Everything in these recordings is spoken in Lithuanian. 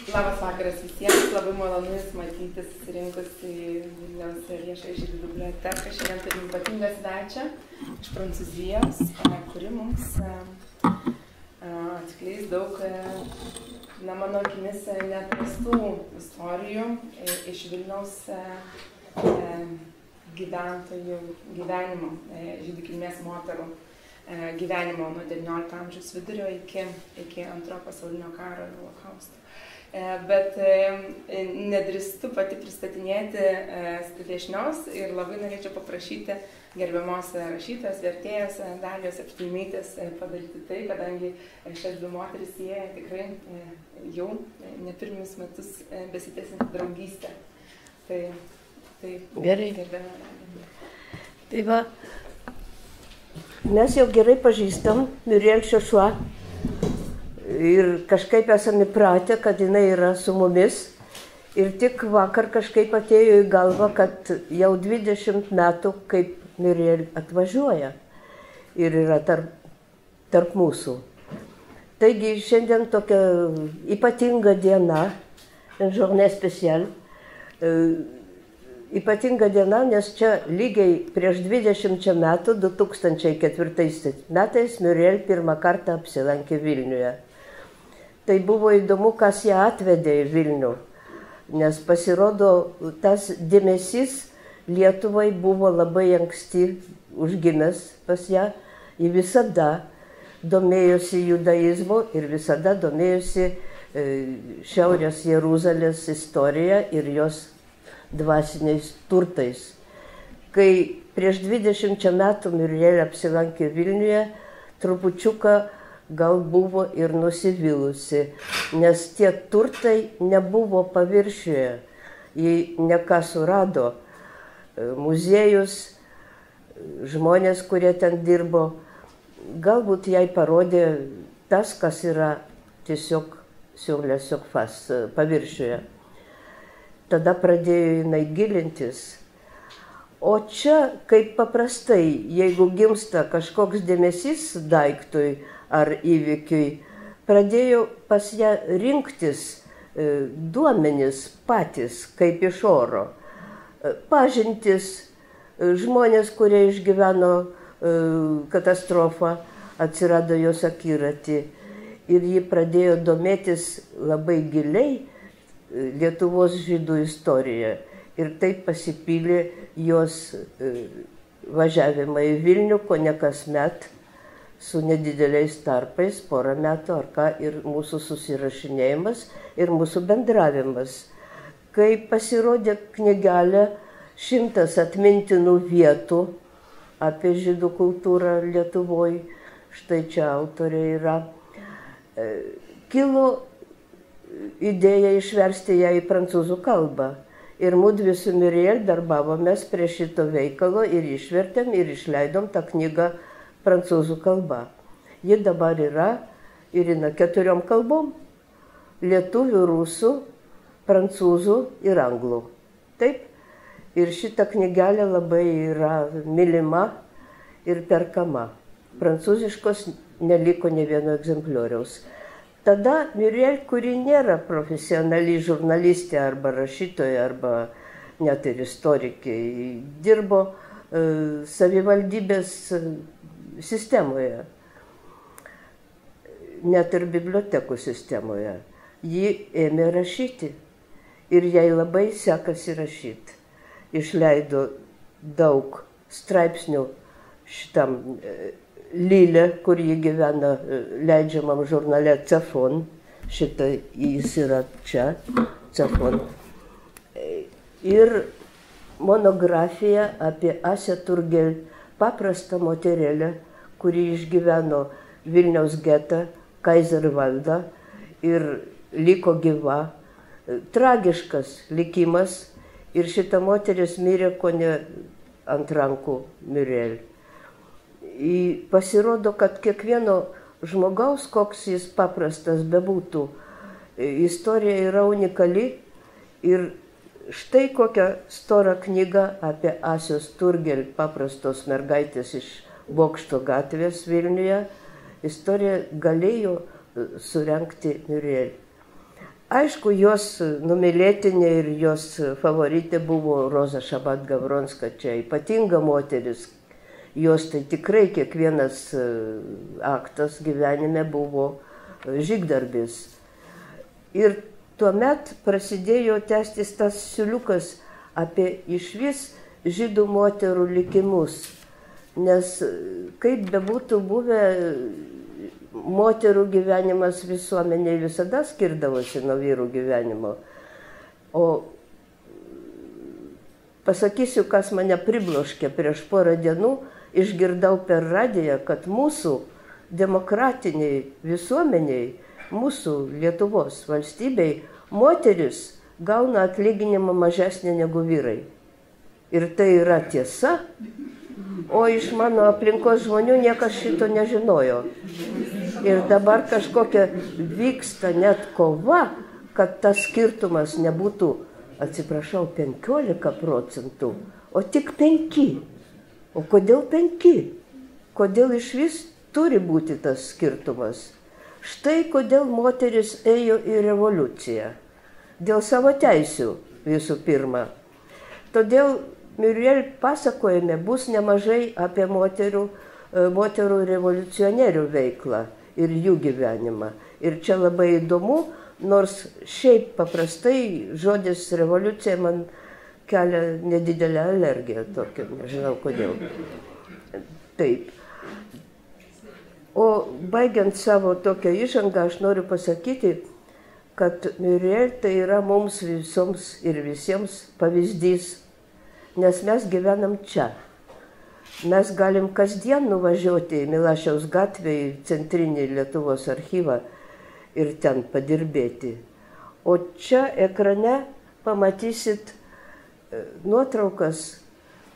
Labas vakaras visiems, labai malonu Jūs matyti susirinkus į Vilniaus viešąją žydų biblioteką. Šiandien turim ypatingą svečią iš Prancūzijos, kuri mums atskleis daug, mano akimis, neatrastų istorijų iš Vilniaus gyventojų gyvenimo, žydų kilmės moterų gyvenimo nuo XIX amžiaus vidurio iki Antrojo pasaulinio karo ir Holokausto. Bet nedrįstu pati pristatinėti viešnios ir labai norėčiau paprašyti gerbiamos rašytojos, vertėjos Dalijos Apšteimaitės padaryti tai, kadangi šias dvi moteris jie tikrai jau ne pirmus metus besitęsianti draugystė. Tai gerai. Gerbiama. Tai va, mes jau gerai pažįstam Muriel Šešua. Ir kažkaip esame įpratę, kad jinai yra su mumis. Ir tik vakar kažkaip atėjo į galvą, kad jau 20 metų, kaip Muriel atvažiuoja ir yra tarp mūsų. Taigi šiandien tokia ypatinga diena, journée spéciale. Ypatinga diena, nes čia lygiai prieš 20 metų, 2004 metais, Muriel pirmą kartą apsilankė Vilniuje. Tai buvo įdomu, kas ją atvedė į Vilnių, nes pasirodo, tas dėmesys Lietuvai buvo labai anksti užgimęs pas ją. Ji visada domėjosi judaizmu ir visada domėjosi Šiaurės Jeruzalės istorija ir jos dvasiniais turtais. Kai prieš 20 metų Muriel apsilankė Vilniuje, trupučiuką gal buvo ir nusivylusi, nes tie turtai nebuvo paviršiuje, jį neką surado. Muziejus, žmonės, kurie ten dirbo, galbūt jai parodė tas, kas yra tiesiog sur la surface, paviršiuje. Tada pradėjo jinai gilintis. O čia, kaip paprastai, jeigu gimsta kažkoks dėmesys daiktui, ar įvykiui, pradėjo pas ją rinktis duomenis patys, kaip iš oro. Pažintis, žmonės, kurie išgyveno katastrofą, atsirado jos akiraty. Ir ji pradėjo domėtis labai giliai Lietuvos žydų istoriją. Ir taip pasipylė jos važiavimą į Vilnių, ko ne kasmet, su nedideliais tarpais, porą metų ar ką, ir mūsų susirašinėjimas, ir mūsų bendravimas. Kai pasirodė knygelė 100 atmintinų vietų apie žydų kultūrą Lietuvoje, štai čia autorė yra, kilo idėja išversti ją į prancūzų kalbą. Ir mudvi su Muriel darbavomės prie šito veikalo ir išvertėm ir išleidom tą knygą prancūzų kalba. Ji dabar yra ir 4 kalbom - lietuvių, rusų, prancūzų ir anglų. Taip. Ir šita knygelė labai yra mylima ir perkama. Prancūziškos neliko ne vieno egzemplioriaus. Tada Muriel, kuri nėra profesionali žurnalistė arba rašytoja, arba net ir istorikė, dirbo savivaldybės sistemoje, net ir bibliotekų sistemoje. Ji ėmė rašyti ir jai labai sekasi rašyti. Išleido daug straipsnių šitam Lille, kur ji gyvena leidžiamam žurnale Cefon. Šitą jis yra čia, Cefon. Ir monografija apie Asę Turgel, paprastą moterėlę, kuri išgyveno Vilniaus getą, Kaiservaldą ir liko gyva. Tragiškas likimas ir šita moteris mirė kone ant rankų Muriel. Pasirodo, kad kiekvieno žmogaus, koks jis paprastas bebūtų, istorija yra unikali ir štai kokia stora knyga apie Asios Turgel, paprastos mergaitės iš Bokšto gatvės Vilniuje, istoriją galėjo surengti Muriel. Aišku, jos numylėtinė ir jos favoritė buvo Roza Šabat Gavronska, čia ypatinga moteris. Jos tai tikrai kiekvienas aktas gyvenime buvo žygdarbis. Ir tuomet prasidėjo tęstis tas siūliukas apie išvis žydų moterų likimus. Nes kaip bebūtų buvę, moterų gyvenimas visuomeniai visada skirdavosi nuo vyrų gyvenimo. O pasakysiu, kas mane pribloškė prieš porą dienų, išgirdau per radiją, kad mūsų demokratiniai visuomeniai, mūsų Lietuvos valstybei, moteris gauna atlyginimą mažesnį negu vyrai. Ir tai yra tiesa, o iš mano aplinkos žmonių niekas šito nežinojo. Ir dabar kažkokia vyksta net kova, kad tas skirtumas nebūtų, atsiprašau, 15%, o tik 5%. O kodėl 5%? Kodėl iš vis turi būti tas skirtumas? Štai kodėl moteris ėjo į revoliuciją. Dėl savo teisių visų pirma. Todėl Muriel pasakojime bus nemažai apie moterų revoliucionierių veiklą ir jų gyvenimą. Ir čia labai įdomu, nors šiaip paprastai žodis revoliucija man kelia nedidelę alergiją tokią, nežinau kodėl. Taip. O baigiant savo tokią įžangą, aš noriu pasakyti, kad Muriel tai yra mums visoms ir visiems pavyzdys, nes mes gyvenam čia. Mes galim kasdien nuvažiuoti į Milašiaus gatvę, į centrinį Lietuvos archyvą ir ten padirbėti. O čia ekrane pamatysit nuotraukas,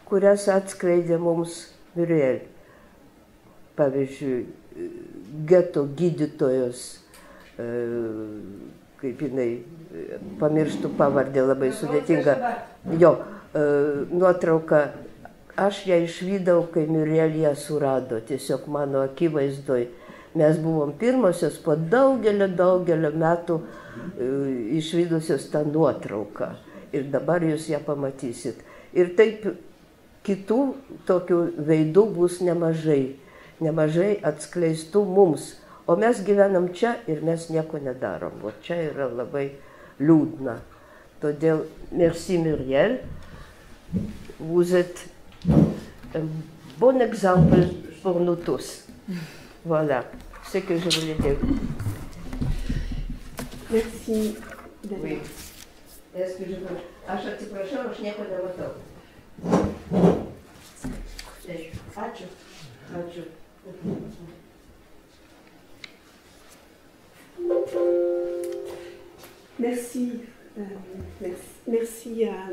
kurias atskleidė mums Muriel. Pavyzdžiui, geto gydytojos, kaip jinai, pamirštų pavardę, labai sudėtinga. Jo, nuotrauka, aš ją išvydau, kai Muriel ją surado, tiesiog mano akivaizdoj. Mes buvom pirmosios po daugelio metų išvydusios tą nuotrauką. Ir dabar jūs ją pamatysit. Ir taip kitų tokių veidų bus nemažai. Nemažai atskleistų mums. O mes gyvenam čia ir mes nieko nedarom. O čia yra labai liūdna. Todėl, merci Muriel. Vous êtes un bon exemple pour nous tous. Voilà, ce que je voulais dire. Merci. Oui. Est-ce que je peux... Aš atsiprašau, aš nieko nematau. Ačiū. Ačiū. Merci à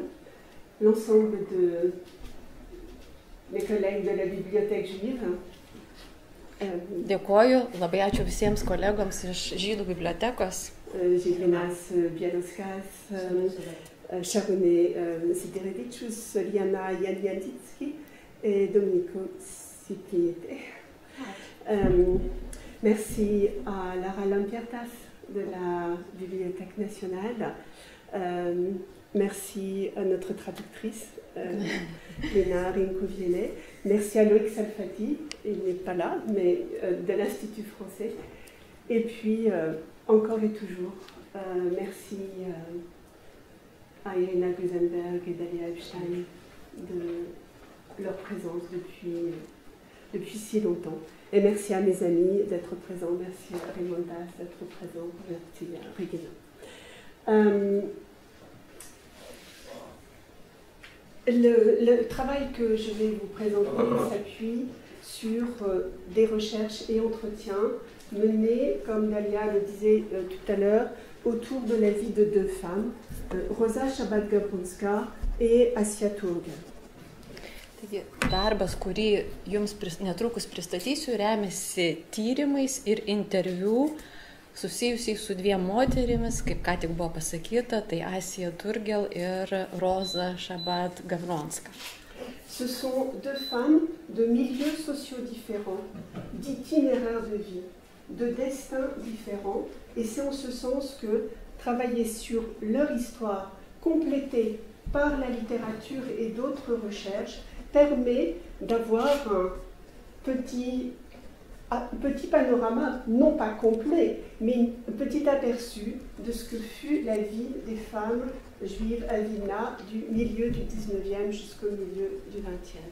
l'ensemble des collègues de la Bibliothèque juive. Dėkoju, labai ačiū visiems kolegoms iš Žydų bibliotekos. Žilvinas Bielauskas, Sharonė Siderevičius, Liana Janjantitsky et Domenico Sipliete. Merci à Lara Lampiertas de la Bibliothèque nationale. Merci à notre traductrice, Léna Rinko-Vielet. Merci à Loïc Salfati, il n'est pas là, mais de l'Institut français. Et puis, encore et toujours, merci à Irina Gusenberg et Dalia Epstein de leur présence depuis si longtemps. Et merci à mes amis d'être présents. Merci à Raymondas d'être présent. Merci à Regina. Le travail que je vais vous présenter s'appuie sur des recherches et entretiens menés, comme Dalia le disait tout à l'heure, autour de la vie de deux femmes, Roza Šabat Gavronska et Assia Turgel. Taigi, darbas, kurį jums netrukus pristatysiu, remiasi tyrimais ir interviu susijusiai su dviem moterimis, kaip ką tik buvo pasakyta, tai Assia Turgel ir Roza Šabat Gavronska. Ce sont deux femmes de milieux sociaux différents, d'itinéraires de vie, de destins différents, et c'est en ce sens que travailler sur leur histoire, complétée par la littérature et d'autres recherches, permet d'avoir un petit panorama, non pas complet, mais un petit aperçu de ce que fut la vie des femmes juives à Vilna du milieu du 19e jusqu'au milieu du 20e.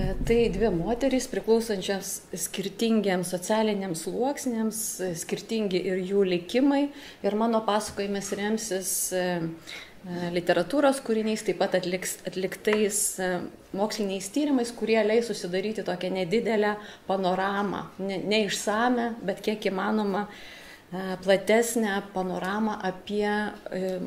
Tai dvi moterys priklausančios skirtingiems socialiniams sluoksniams, skirtingi ir jų likimai. Ir mano pasakojimas remsis literatūros kūriniais, taip pat atliktais moksliniais tyrimais, kurie leis susidaryti tokią nedidelę panoramą, neišsame, bet kiek įmanoma platesnę panoramą apie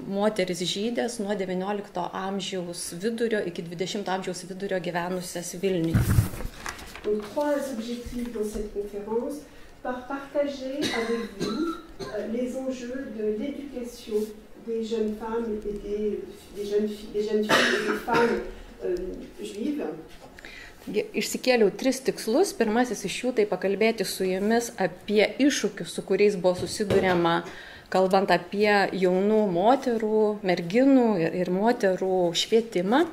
moteris žydės nuo XIX amžiaus vidurio iki XX amžiaus vidurio gyvenusias Vilniuje. Donc, 3 objectifs dans cette conférence, par partager avec vous les enjeux de l'éducation des jeunes femmes et des jeunes filles et des femmes juives. Išsikėliau 3 tikslus. Pirmasis iš jų tai pakalbėti su jumis apie iššūkius, su kuriais buvo susiduriama, kalbant apie jaunų moterų, merginų ir moterų švietimą.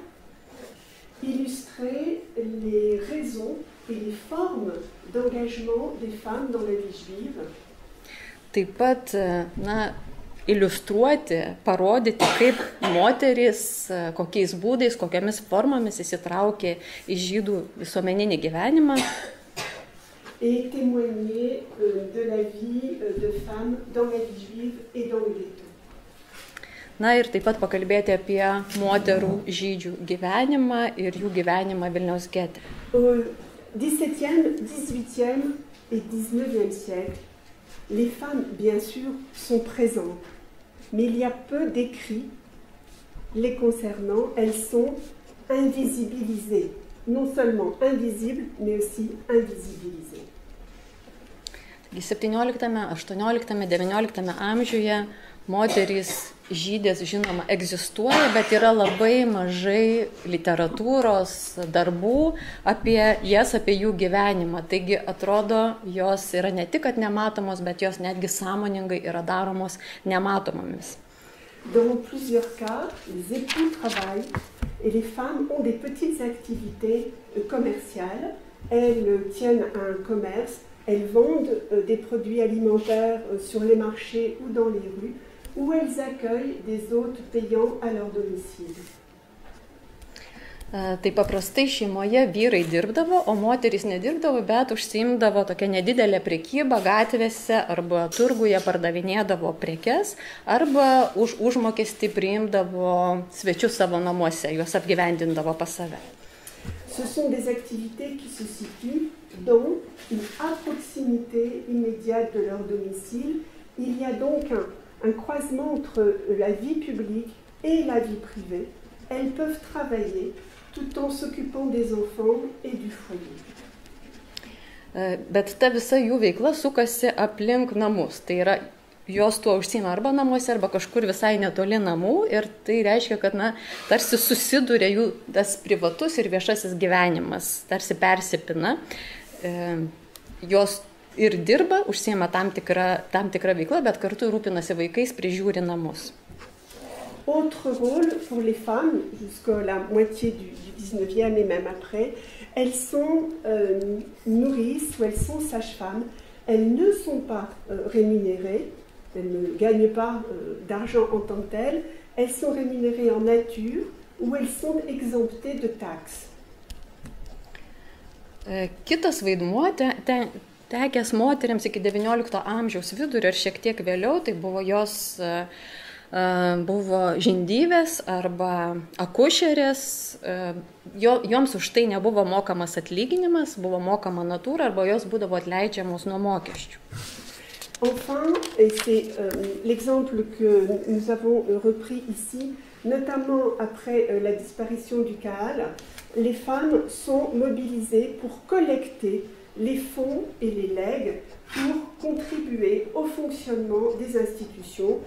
Illustrer les raisons et les formes d'engagement des femmes dans la vie juive. Taip pat, iliustruoti, parodyti, kaip moterys, kokiais būdais, kokiamis formomis įsitraukė į žydų visuomeninį gyvenimą. Et témoigner de la vie de femmes dans la vie juive et dans le ghetto. Ir taip pat pakalbėti apie moterų žydžių gyvenimą ir jų gyvenimą Vilniaus gete. Au XVIIe, XVIIIe et XIXe siècle, les femmes, bien sûr, sont présentes, mais il y a peu d'écrits les concernant. Elles sont invisibilisées, non seulement invisibles, mais aussi invisibilisées. 17, 18, 19 amžiuje moterys žydės, žinoma, egzistuoja, bet yra labai mažai literatūros darbų apie jas, apie jų gyvenimą. Taigi atrodo, jos yra ne tik nematomos, bet jos netgi sąmoningai yra daromos nematomomis. Dans plusieurs cas, les époux travaillent et les femmes ont des petites activités commerciales. Elles tiennent un commerce, elles vendent des produits alimentaires sur les marchés ou dans les rues, où elles accueillent des hôtes payants à leur domicile. Tai paprastai šeimoje vyrai dirbdavo, o moterys nedirbdavo, bet užsiimdavo tokią nedidelę prekybą gatvėse arba turguje pardavinėdavo prekes arba už užmokestį priimdavo svečius savo namuose, juos apgyvendindavo pas save. Ce sont des activités qui se situent dans une proximité immédiate de leur domicile. Il y a donc un croisement entre la vie publique et la vie privée. Elles peuvent travailler tout en s'occupant des enfants et du foyer. Bet ta visa jų veikla sukasi aplink namus. Tai yra, jos tuo užsiima arba namuose, arba kažkur visai netoli namų. Ir tai reiškia, kad tarsi susiduria jų tas privatus ir viešasis gyvenimas, tarsi persipina. Jos ir dirba, užsiima tam tikrą veiklą, bet kartu rūpinasi vaikais, prižiūri namus. Autre rôle pour les femmes, jusqu'à la moitié du 19e et même après, elles sont nourrices ou elles sont sages-femmes. Elles ne sont pas rémunérées, elles ne gagnent pas d'argent en tant que telles. Elles sont rémunérées en nature ou elles sont exemptées de taxes. Kitas vaidmuo tekęs moteriams iki XIX amžiaus vidurio ir šiek tiek vėliau, tai buvo jos buvo žindyvės arba akušerės, joms už tai nebuvo mokamas atlyginimas, buvo mokama natūra arba jos būdavo atleidžiamos nuo mokesčių. Enfin, et c'est l'exemple que nous avons repris ici, notamment après la disparition du Kahal, les femmes sont mobilisées pour collecter les fonds et les legs pour contribuer au fonctionnement des institutions,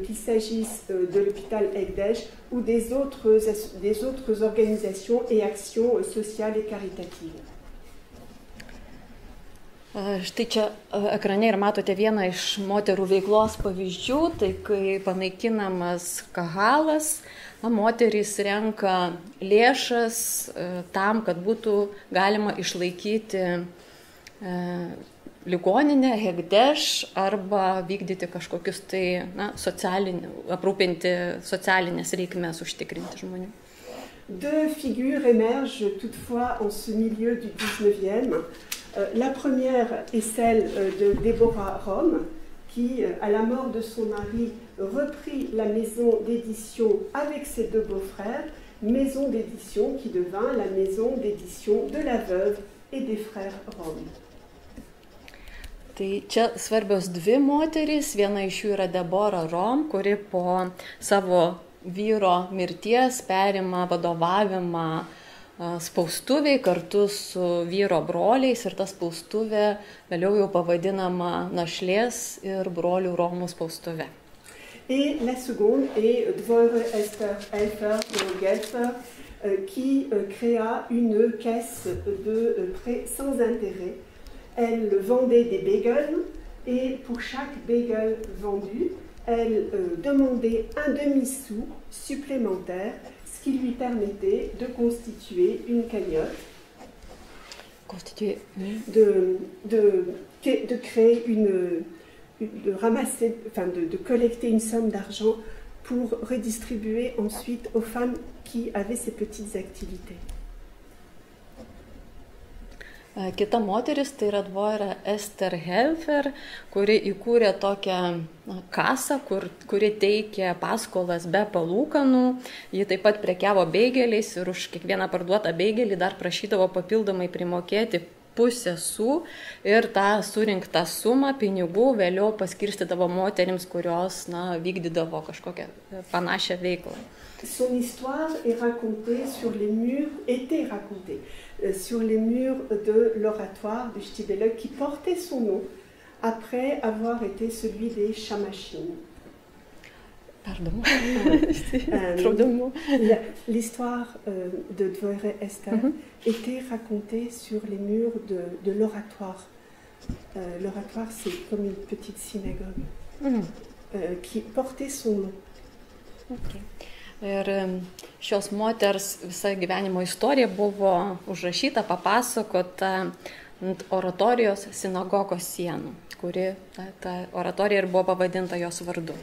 qu'il s'agisse de l'hôpital Ekdesh ou des autres organisations et actions sociales et caritatives. Štai čia ekrane ir matote vieną iš moterų veiklos pavyzdžių, tai kai panaikinamas kahalas, moterys renka lėšas tam, kad būtų galima išlaikyti ligoninę, hekdeš arba vykdyti kažkokius tai, aprūpinti socialinės reikmes, užtikrinti žmonių. Deux figures émergent toutefois en ce milieu du 19e. La première est celle de Deborah Rome, qui, à la mort de son mari, reprit la maison d'édition avec ses deux beaux-frères, maison d'édition qui devint la maison d'édition de la veuve et des frères Rome. Tai čia svarbios dvi moterys, viena iš jų yra Deborah Rome, kuri po savo vyro mirties perima vadovavimą spaustuviai kartu su vyro broliais ir ta spaustuvė vėliau jau pavadinama Našlės ir brolių Romų spaustuvė. Et la seconde est Dvoire Esther Gelfer, qui créa une caisse de prêt sans intérêt. Elle vendait des bagels et pour chaque bagel vendu, elle demandait un demi-sou supplémentaire, ce qui lui permettait de constituer une cagnotte, de créer de ramasser, enfin de collecter une somme d'argent pour redistribuer ensuite aux femmes qui avaient ces petites activités. Kita moteris tai yra Dvoire Esther Gelfer, kuri įkūrė tokią kasą, kuri teikė paskolas be palūkanų. Ji taip pat prekiavo beigeliais ir už kiekvieną parduotą beigelį dar prašydavo papildomai primokėti pusę sų ir tą surinktą sumą pinigų vėliau paskirstydavo moterims, kurios vykdydavo kažkokią panašią veiklą. Son histoire est racontée sur les murs, était racontée sur les murs de l'oratoire de Stibele qui portait son nom après avoir été celui des Chamachines. Pardon. L'histoire de Dvoire Esther était racontée sur les murs de l'oratoire. L'oratoire, c'est comme une petite synagogue qui portait son nom. Okay. Ir šios moters visa gyvenimo istorija buvo užrašyta, papasakota ant oratorijos sinagogos sienų, kuri ta oratorija ir buvo pavadinta jos vardu.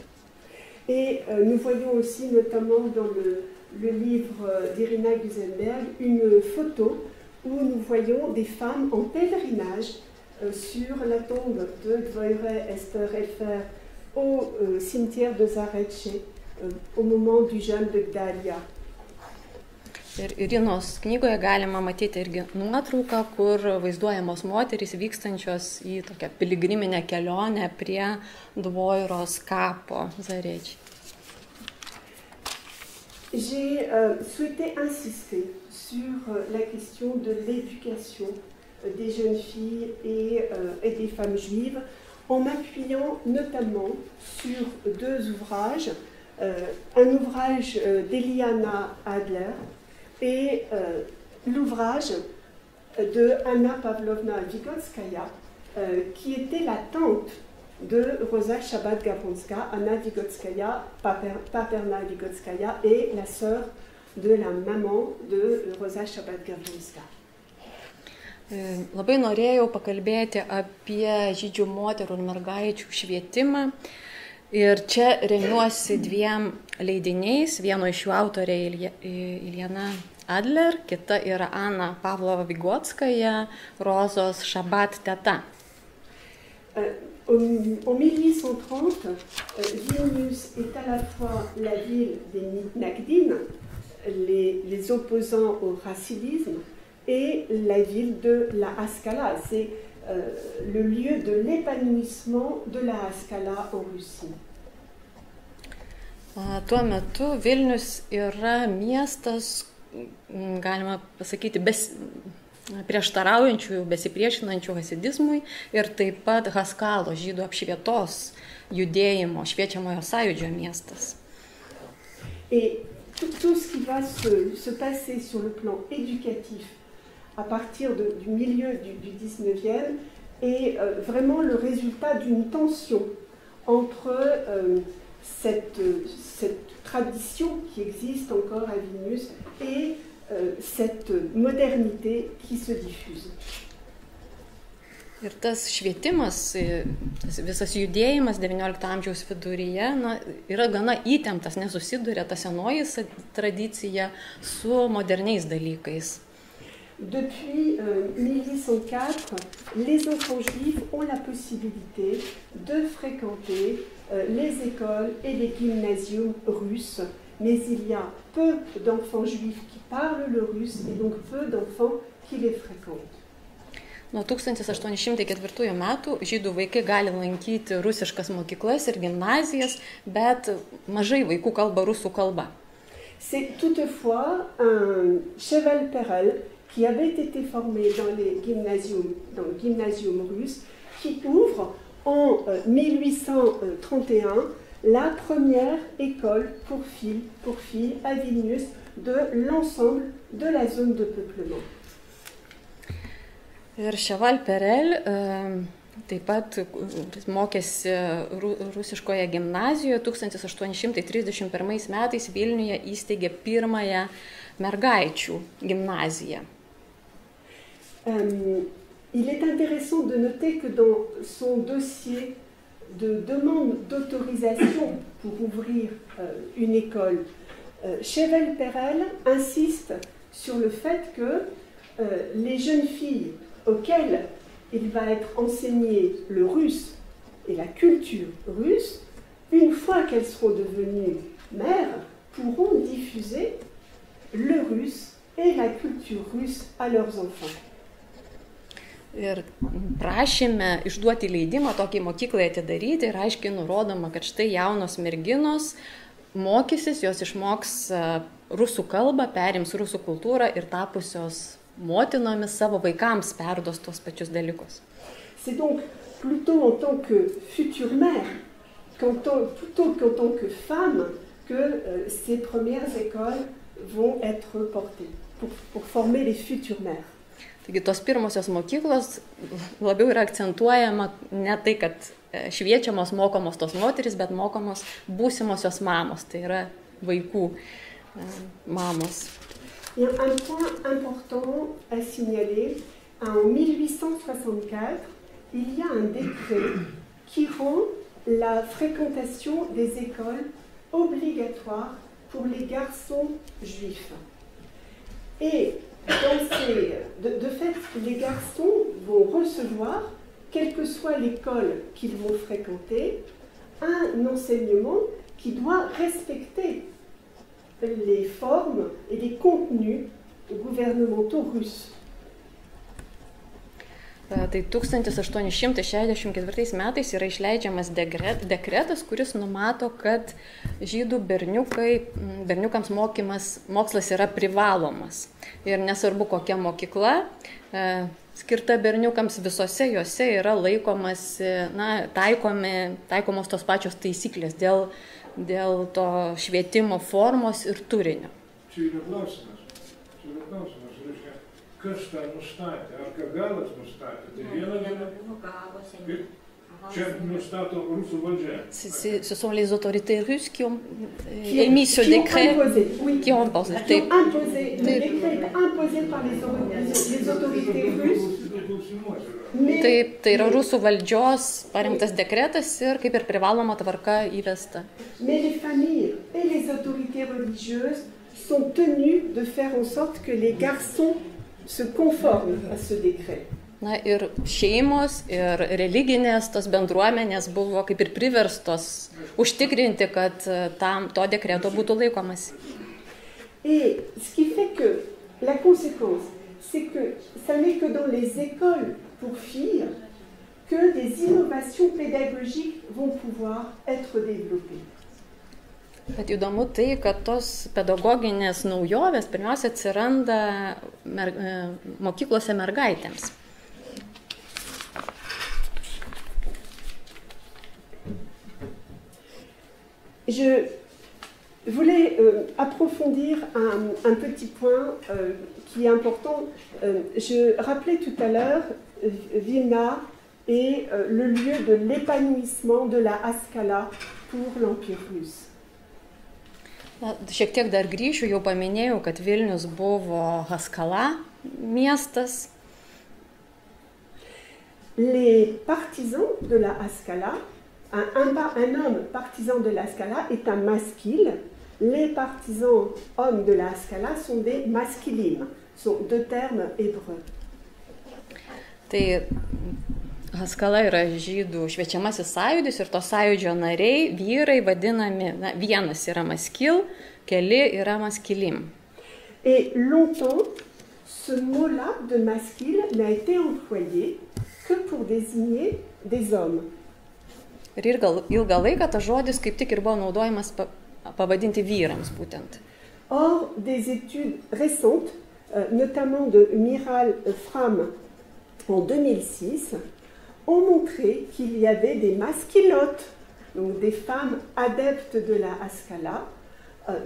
Et nous voyons aussi notamment dans le livre d'Irina Gusenberg une photo où nous voyons des femmes en pèlerinage sur la tombe de Dvoire Esther Gelfer au cimetière de Zareče au moment du jeûne de Gdalia. Ir Irinos knygoje galima matyti irgi nuotrauką, kur vaizduojamos moterys vykstančios į tokią piligriminę kelionę prie Dvoiros kapo Zareče. J'ai souhaité insister sur la question de l'éducation des jeunes filles et des femmes juives en m'appuyant notamment sur deux ouvrages. Un ouvrage d'Eliana Adler et l'ouvrage de Anna Pavlovna Vygotskaya, qui était la tante de Rosa Shabbat-Gavronska. Anna Vygotskaya, Paperna Vygotskaya, est la sœur de la maman de Rosa Shabbat-Gavronska. Labai norėjau pakalbėti apie žydžių moterų ir mergaičių švietimą. Ir čia remiuosi dviem leidiniais, vieno iš jų autorė Eliana Adler, kita yra Anna Pavlova Vygotskaja, Rozos Šabat teta. En 1830, Vilnius est à la fois la ville des Mitnagdim, les opposants au racilisme, et la ville de la Haskalah. C'est le lieu de l'épanouissement de la Haskalah en Russie. Tuo metu Vilnius yra miestas, galima pasakyti, prieštaraujančių, besipriešinančių hasidizmui ir taip pat Haskalo žydų apšvietos judėjimo, šviečiamojo sąjūdžio miestas. Et tout ce qui va se passer sur le plan éducatif à partir du milieu du 19e est vraiment le résultat d'une tension entre cette tradition qui existe encore à Vilnius et cette modernité qui se diffuse. Ir tas švietimas, visas judėjimas XIX amžiaus viduryje yra gana įtemptas, nesusiduria ta senoji tradicija su moderniais dalykais. Depuis 1804, les enfants juifs ont la possibilité de fréquenter les écoles et les gymnasiums russes, mais il y a peu d'enfants juifs qui parlent le russe et donc peu d'enfants qui les fréquentent. Nuo 1804 metų žydų vaikai gali lankyti rusiškas mokyklas ir gimnazijas, bet mažai vaikų kalba rusų kalba. C'est toutefois un Cheval Perel qui avait été formé dans le gymnasium russe, qui ouvre en 1831 la première école pour filles à Vilnius de l'ensemble de la zone de peuplement. Ir Cheval Perel taip pat mokėsi rusiškoje gimnazijoje, 1831 metais Vilniuje įsteigė pirmąją mergaičių gimnaziją. Il est intéressant de noter que dans son dossier de demande d'autorisation pour ouvrir une école, Cheval Perel insiste sur le fait que les jeunes filles auxquelles il va être enseigné le russe et la culture russe, une fois qu'elles seront devenues mères, pourront diffuser le russe et la culture russe à leurs enfants. Ir prašėme išduoti leidimą tokiai mokyklai atidaryti ir aiškiai nurodoma, kad štai jaunos merginos mokysis, jos išmoks rusų kalbą, perims rusų kultūrą ir tapusios motinomis savo vaikams perduos tos pačius dalykus. C'est donc plutôt en tant que future mère, plutôt qu'en tant que femme, que ces premières écoles vont être portées pour former les futures mères. Taigi tos pirmosios mokyklos labiau yra akcentuojama ne tai, kad šviečiamos, mokomos tos moteris, bet mokomos būsimosios mamos, tai yra vaikų mamos. Il y a un point important à signaler. En 1864, il y a un décret qui rend la fréquentation des écoles obligatoire pour les garçons juifs. Et de fait, les garçons vont recevoir, quelle que soit l'école qu'ils vont fréquenter, un enseignement qui doit respecter les formes et les contenus gouvernementaux russes. Tai 1864 metais yra išleidžiamas dekretas, kuris numato, kad žydų berniukams mokslas yra privalomas. Ir nesvarbu kokia mokykla, skirta berniukams, visose jose yra taikomos tos pačios taisyklės dėl to švietimo formos ir turinio. Čia yra klausimas, reiškia, kas tą nustatė, ar Kagalas nustatė, tai vieną dieną, čia nustato rusų valdžia. Ce sont les autorités russes qui ont émis ce décret, qui ont imposé. Le décret est imposé par les autorités russes. Tai yra rusų valdžios parengtas dekretas ir kaip ir privaloma tvarka įvesta. Mais les familles et les autorités religieuses sont tenues de faire en sorte que les garçons se conforment à ce décret. Na ir šeimos ir religinės tos bendruomenės buvo kaip ir priverstos užtikrinti, kad to dekreto būtų laikomas. Et ce qui fait que la conséquence, c'est que ça n'est que dans les écoles pour filles que des innovations pédagogiques vont pouvoir être développées. Bet įdomu tai, kad tos pedagoginės naujovės pirmiausia atsiranda mokyklose mergaitėms. Je voulais approfondir un petit point qui est important. Je rappelais tout à l'heure Vilna et le lieu de l'épanouissement de la Haskalah pour l'Empire russe. Šiek tiek dar grįšiu, jau paminėjau, kad Vilnius buvo Haskala miestas. Les partisans de la Haskalah, un homme partisan de la Haskalah est un maskil. Les partisans hommes de la Haskalah sont des maskilim, sont deux termes hébreux. Tai Haskala yra žydų šviečiamasis sąjūdis ir to sąjūdžio nariai, vyrai vadinami, vienas yra maskil, keli yra maskilim. Et longtemps, ce mot-là de maskil n'a été employé que pour désigner des hommes. Ir ilgą laiką tas žodis kaip tik ir buvo naudojamas pavadinti vyrams būtent. Or, des études récentes, notamment de Miral Fram en 2006, ont montré qu'il y avait des maskilotes, donc des femmes adeptes de la Haskalah,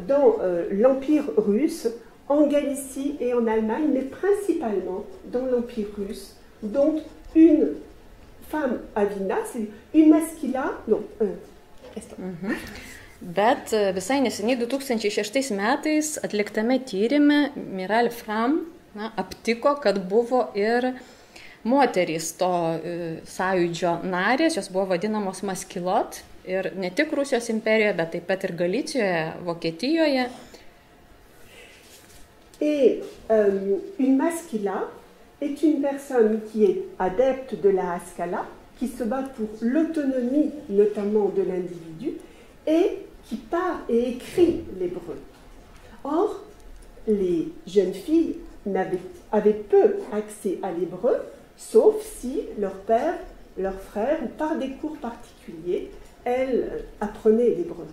dans l'Empire russe, en Galicie et en Allemagne, mais principalement dans l'Empire russe, dont une femme Avina, c'est une maskila, non, Bet visai neseniai 2006 metais atliktame tyrime Miral Fram aptiko, kad buvo ir moterys to sąjūdžio narės, jos buvo vadinamos maskilot ir ne tik Rusijos imperijoje, bet taip pat ir Galicijoje, Vokietijoje. Et une maskila est une personne qui est adepte de la Haskalah, qui se bat pour l'autonomie notamment de l'individu et qui parle et écrit l'hébreu. Or, les jeunes filles avaient peu accès à l'hébreu, sauf si leur père, leur frère, ou par des cours particuliers, elles apprenaient l'hébreu.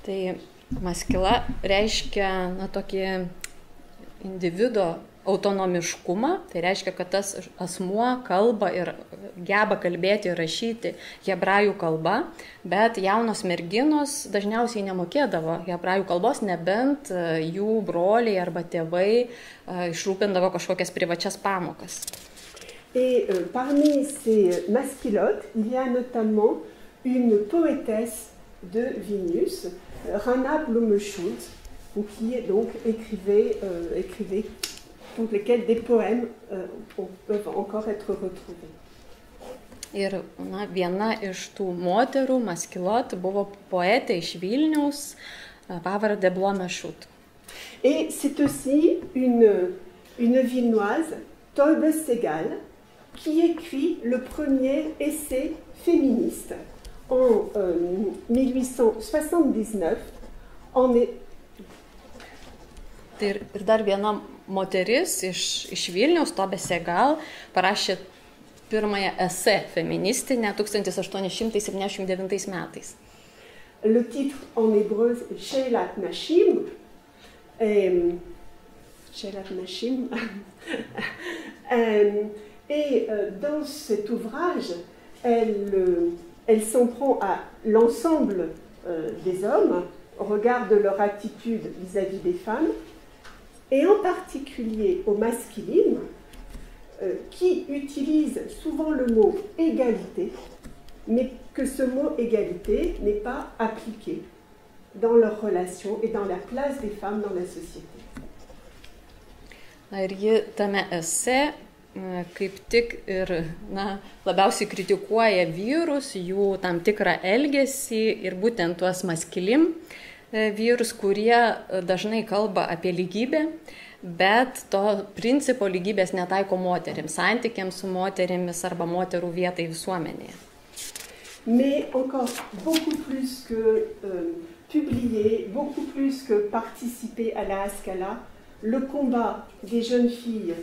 Tai maskila reiškia tokį individo autonomiškumą, tai reiškia, kad tas asmuo kalba ir geba kalbėti ir rašyti hebrajų kalba, bet jaunos merginos dažniausiai nemokėdavo hebrajų kalbos, nebent jų broliai arba tėvai išrūpindavo kažkokias privačias pamokas. Et parmi ces maskilotes, il y a notamment une poétesse de Vilnius, Rana Blumschulz, qui donc écrivait pour lesquels des poèmes peuvent encore être retrouvés. Ir viena iš tų moterų, maskilot, buvo poetė iš Vilniaus, pavardė Blomešut. Et c'est aussi une Vilnoise, Tolbe Segal, qui écrit le premier essai féministe en 1879. Tai ir dar viena moteris iš Vilniaus, Tolbe Segal, parašė pirmąją esė feministinę 1879 metais. Le titre en hébreu, c'est Shelat Nashim. Shelat Nashim. Et dans cet ouvrage, elle s'en prend à l'ensemble des hommes au regard de leur attitude vis-à-vis des femmes, et en particulier aux masculines, qui utilisent souvent le mot égalité, mais que ce mot égalité n'est pas appliqué dans leurs relations et dans la place des femmes dans la société. Ir ji tame esė kaip tik ir labiausiai kritikuoja vyrus, jų tam tikrą elgesį ir būtent tuos maskilim vyrus, kurie dažnai kalba apie lygybę, bet to principo lygybės netaiko moterims, santykiams su moterimis arba moterų vietai visuomenėje. Mais encore beaucoup plus que publier, beaucoup plus que participer à la Haskalah, le combat des jeunes filles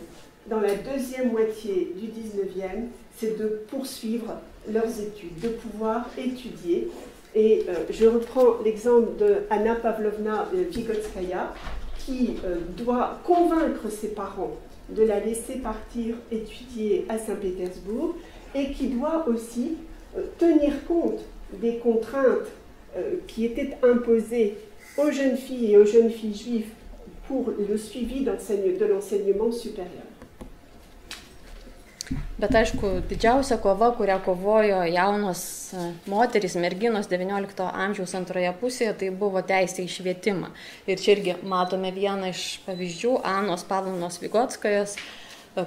dans la deuxième moitié du 19e, c'est de poursuivre leurs études, de pouvoir étudier. Et je reprends l'exemple de Anna Pavlovna Vygotskaya, qui doit convaincre ses parents de la laisser partir étudier à Saint-Pétersbourg et qui doit aussi tenir compte des contraintes qui étaient imposées aux jeunes filles et aux jeunes filles juives pour le suivi de l'enseignement supérieur. Bet aišku, didžiausia kova, kurią kovojo jaunos moterys, merginos XIX amžiaus antroje pusėje, tai buvo teisė į švietimą. Ir čia irgi matome vieną iš pavyzdžių Anos Pavlovnos Vigotskajos,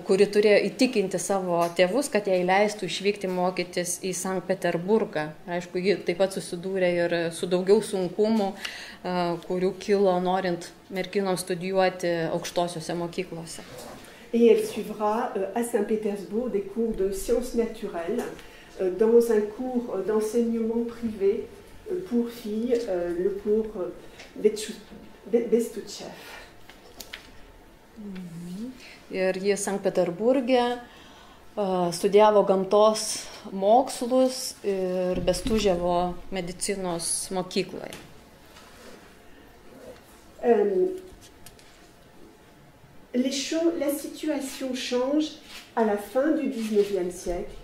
kuri turėjo įtikinti savo tėvus, kad jai leistų išvykti mokytis į Sankt Peterburgą. Aišku, ji taip pat susidūrė ir su daugiau sunkumų, kurių kilo norint merginoms studijuoti aukštosiuose mokyklose. Et elle suivra à Saint-Pétersbourg des cours de sciences naturelles dans un cours d'enseignement privé pour filles, le cours Bestutchev. Ir ji Sankt Peterburge studijavo gamtos mokslus ir Bestuževo medicinos mokykloje. La situation change à la fin du XIXe siècle,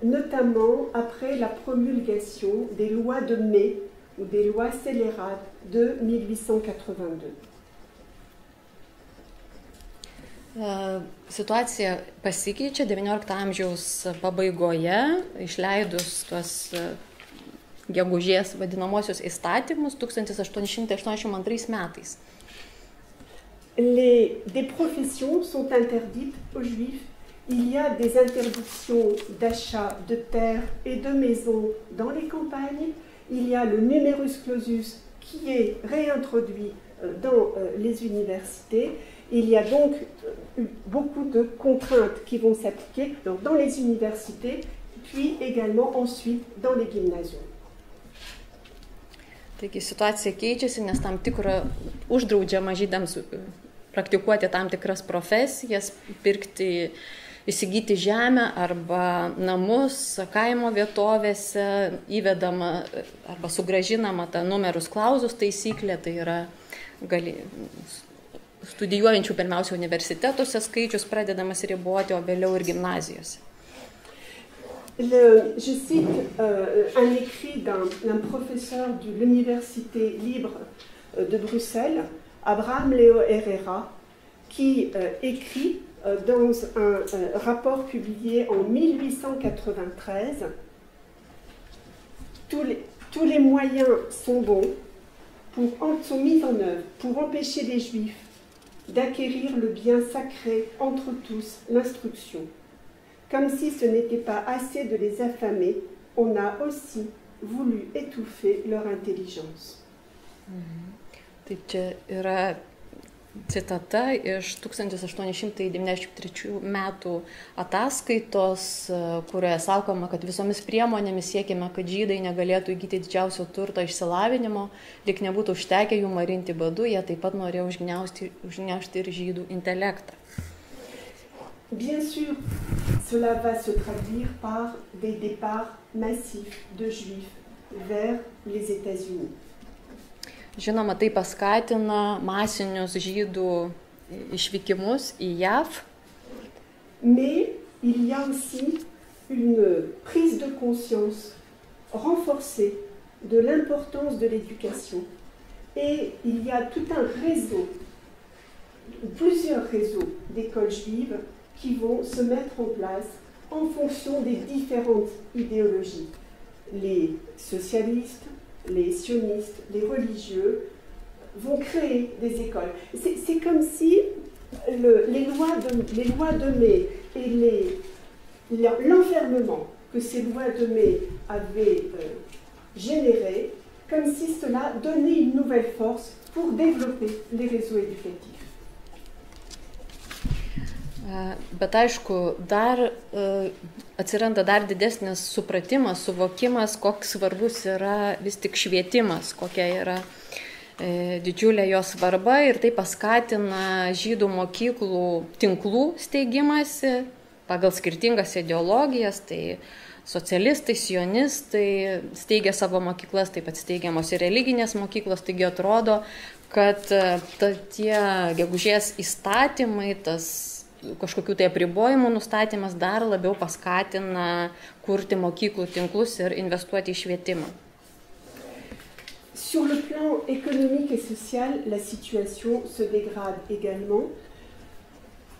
notamment après la promulgation des lois de mai ou des lois scélérates de 1882. Situacija pasikeičia XIX amžiaus pabaigoje, išleidus tuos gegužės vadinamosius įstatymus 1882 metais. Des professions sont interdites aux juifs. Il y a des interdictions d'achat de terres et de maisons dans les campagnes. Il y a le numerus clausus qui est réintroduit dans les universités. Il y a donc beaucoup de contraintes qui vont s'appliquer dans les universités, puis également ensuite dans les gymnasiums. Taigi situacija keičiasi, nes tam tikro uždraudžiama žydams praktikuoti tam tikras profesijas, pirkti, įsigyti žemę arba namus kaimo vietovėse, įvedama arba sugrąžinama ta numerus clausus taisyklė, tai yra studijuojančių pirmiausia universitetuose skaičius pradedamas riboti, o vėliau ir gimnazijose. Je cite un écrit d'un professeur de l'Université libre de Bruxelles, Abraham Leo Herrera, qui écrit dans un rapport publié en 1893 « Tous les moyens sont bons, sont mis en œuvre pour empêcher les Juifs d'acquérir le bien sacré entre tous, l'instruction. Comme si ce n'était pas assez de les affamer, on a aussi voulu étouffer leur intelligence. » Tai čia yra citata iš 1893 metų ataskaitos, kurioje sakoma, kad visomis priemonėmis siekime, kad žydai negalėtų įgyti didžiausio turto išsilavinimo, lyg nebūtų užtekę jų marinti badu, jie taip pat norėjo užgniaužti ir žydų intelektą. Bien sûr, cela va se traduire par des départs massifs de juifs vers les États-Unis. Žinoma, tai paskatina masinius žydų išvykimus į JAV. Mais il y a aussi une prise de conscience renforcée de l'importance de l'éducation. Et il y a tout un réseau, plusieurs réseaux d'écoles juives qui vont se mettre en place en fonction des différentes idéologies. Les socialistes, les sionistes, les religieux vont créer des écoles. C'est comme si les lois de mai et l'enfermement que ces lois de mai avaient généré, comme si cela donnait une nouvelle force pour développer les réseaux éducatifs. Bet aišku, atsiranda dar didesnis supratimas, suvokimas, koks svarbus yra vis tik švietimas, kokia yra didžiulė jo svarba, ir tai paskatina žydų mokyklų tinklų steigimasi pagal skirtingas ideologijas, tai socialistai, sionistai steigia savo mokyklas, taip pat steigiamos ir religinės mokyklos, taigi atrodo, kad tie gegužės įstatymai, tas kažkokių tai apribojimų nustatymas dar labiau paskatina kurti mokyklų tinklus ir investuoti į švietimą. Sur le plan économique et social, la situation se dégrade également.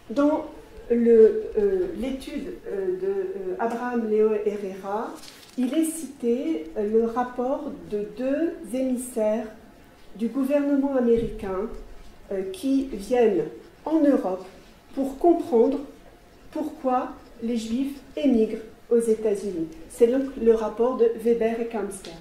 Dans l'étude de Abraham Leo Herrera, il est cité le rapport de 2 émissaires du gouvernement américain qui viennent en Europe pour comprendre pourquoi les Juifs émigrent aux États-Unis. C'est donc le rapport de Weber et Kamster.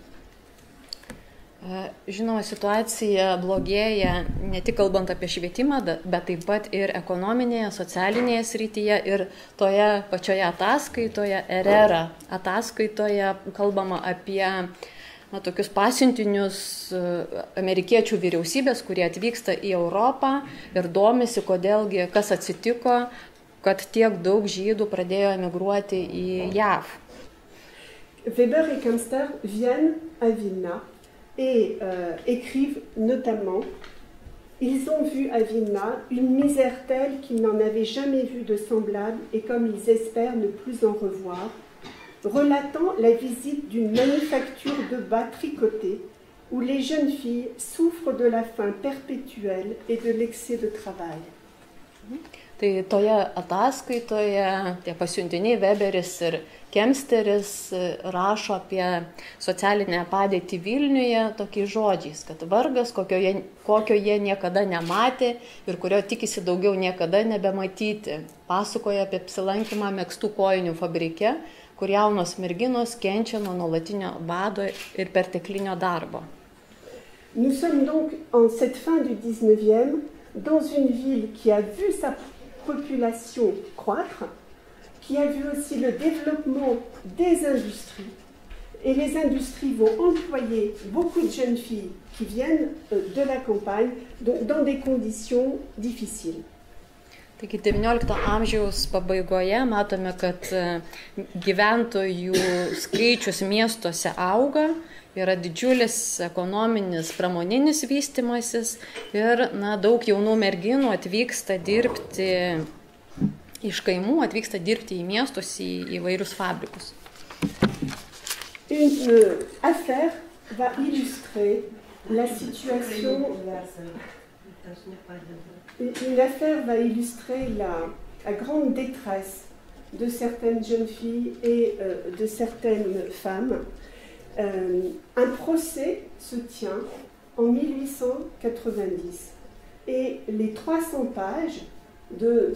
Žinoma, situacija blogėja ne tik kalbant apie švietimą, bet taip pat ir ekonominėje, socialinėje srityje ir toje pačioje ataskaitoje, Herrera ataskaitoje kalbama apie tokius pasiuntinius amerikiečių vyriausybės, kurie atvyksta į Europą ir domisi, kodėlgi, kas atsitiko, kad tiek daug žydų pradėjo emigruoti į JAV. Weber et Kamster viennent à Vilna et écrivent notamment « Ils ont vu à Vilna une misère telle qu'ils n'en avaient jamais vu de semblable et comme ils espèrent ne plus en revoir, relatant la visite d'une manufacture de bas tricotés où les jeunes filles souffrent de la faim perpétuelle et de l'excès de travail. » Tai toje ataskaitoje tie pasiuntiniai Weberis ir Kemsteris rašo apie socialinę padėtį Vilniuje tokiais žodžiais, kad vargas, kokio jie niekada nematė ir kurio tikisi daugiau niekada nebematyti. Pasakoja apie apsilankymą megztų kojinių fabrike, kur jaunos merginos kenčia nuo nuolatinio bado ir perteklinio darbo. Nous sommes donc en cette fin du 19e dans une ville qui a vu sa population croître, qui a vu aussi le développement des industries. Et les industries vont employer beaucoup de jeunes filles qui viennent de la campagne, donc dans des conditions difficiles. Taigi XIX amžiaus pabaigoje matome, kad gyventojų skaičius miestuose auga, yra didžiulis ekonominis, pramoninis vystymasis ir daug jaunų merginų atvyksta dirbti iš kaimų, atvyksta dirbti į miestus, į įvairius fabrikus. Une affaire va illustrer la situation. Une affaire va illustrer la grande détresse de certaines jeunes filles et de certaines femmes. Un procès se tient en 1890 et les 300 pages du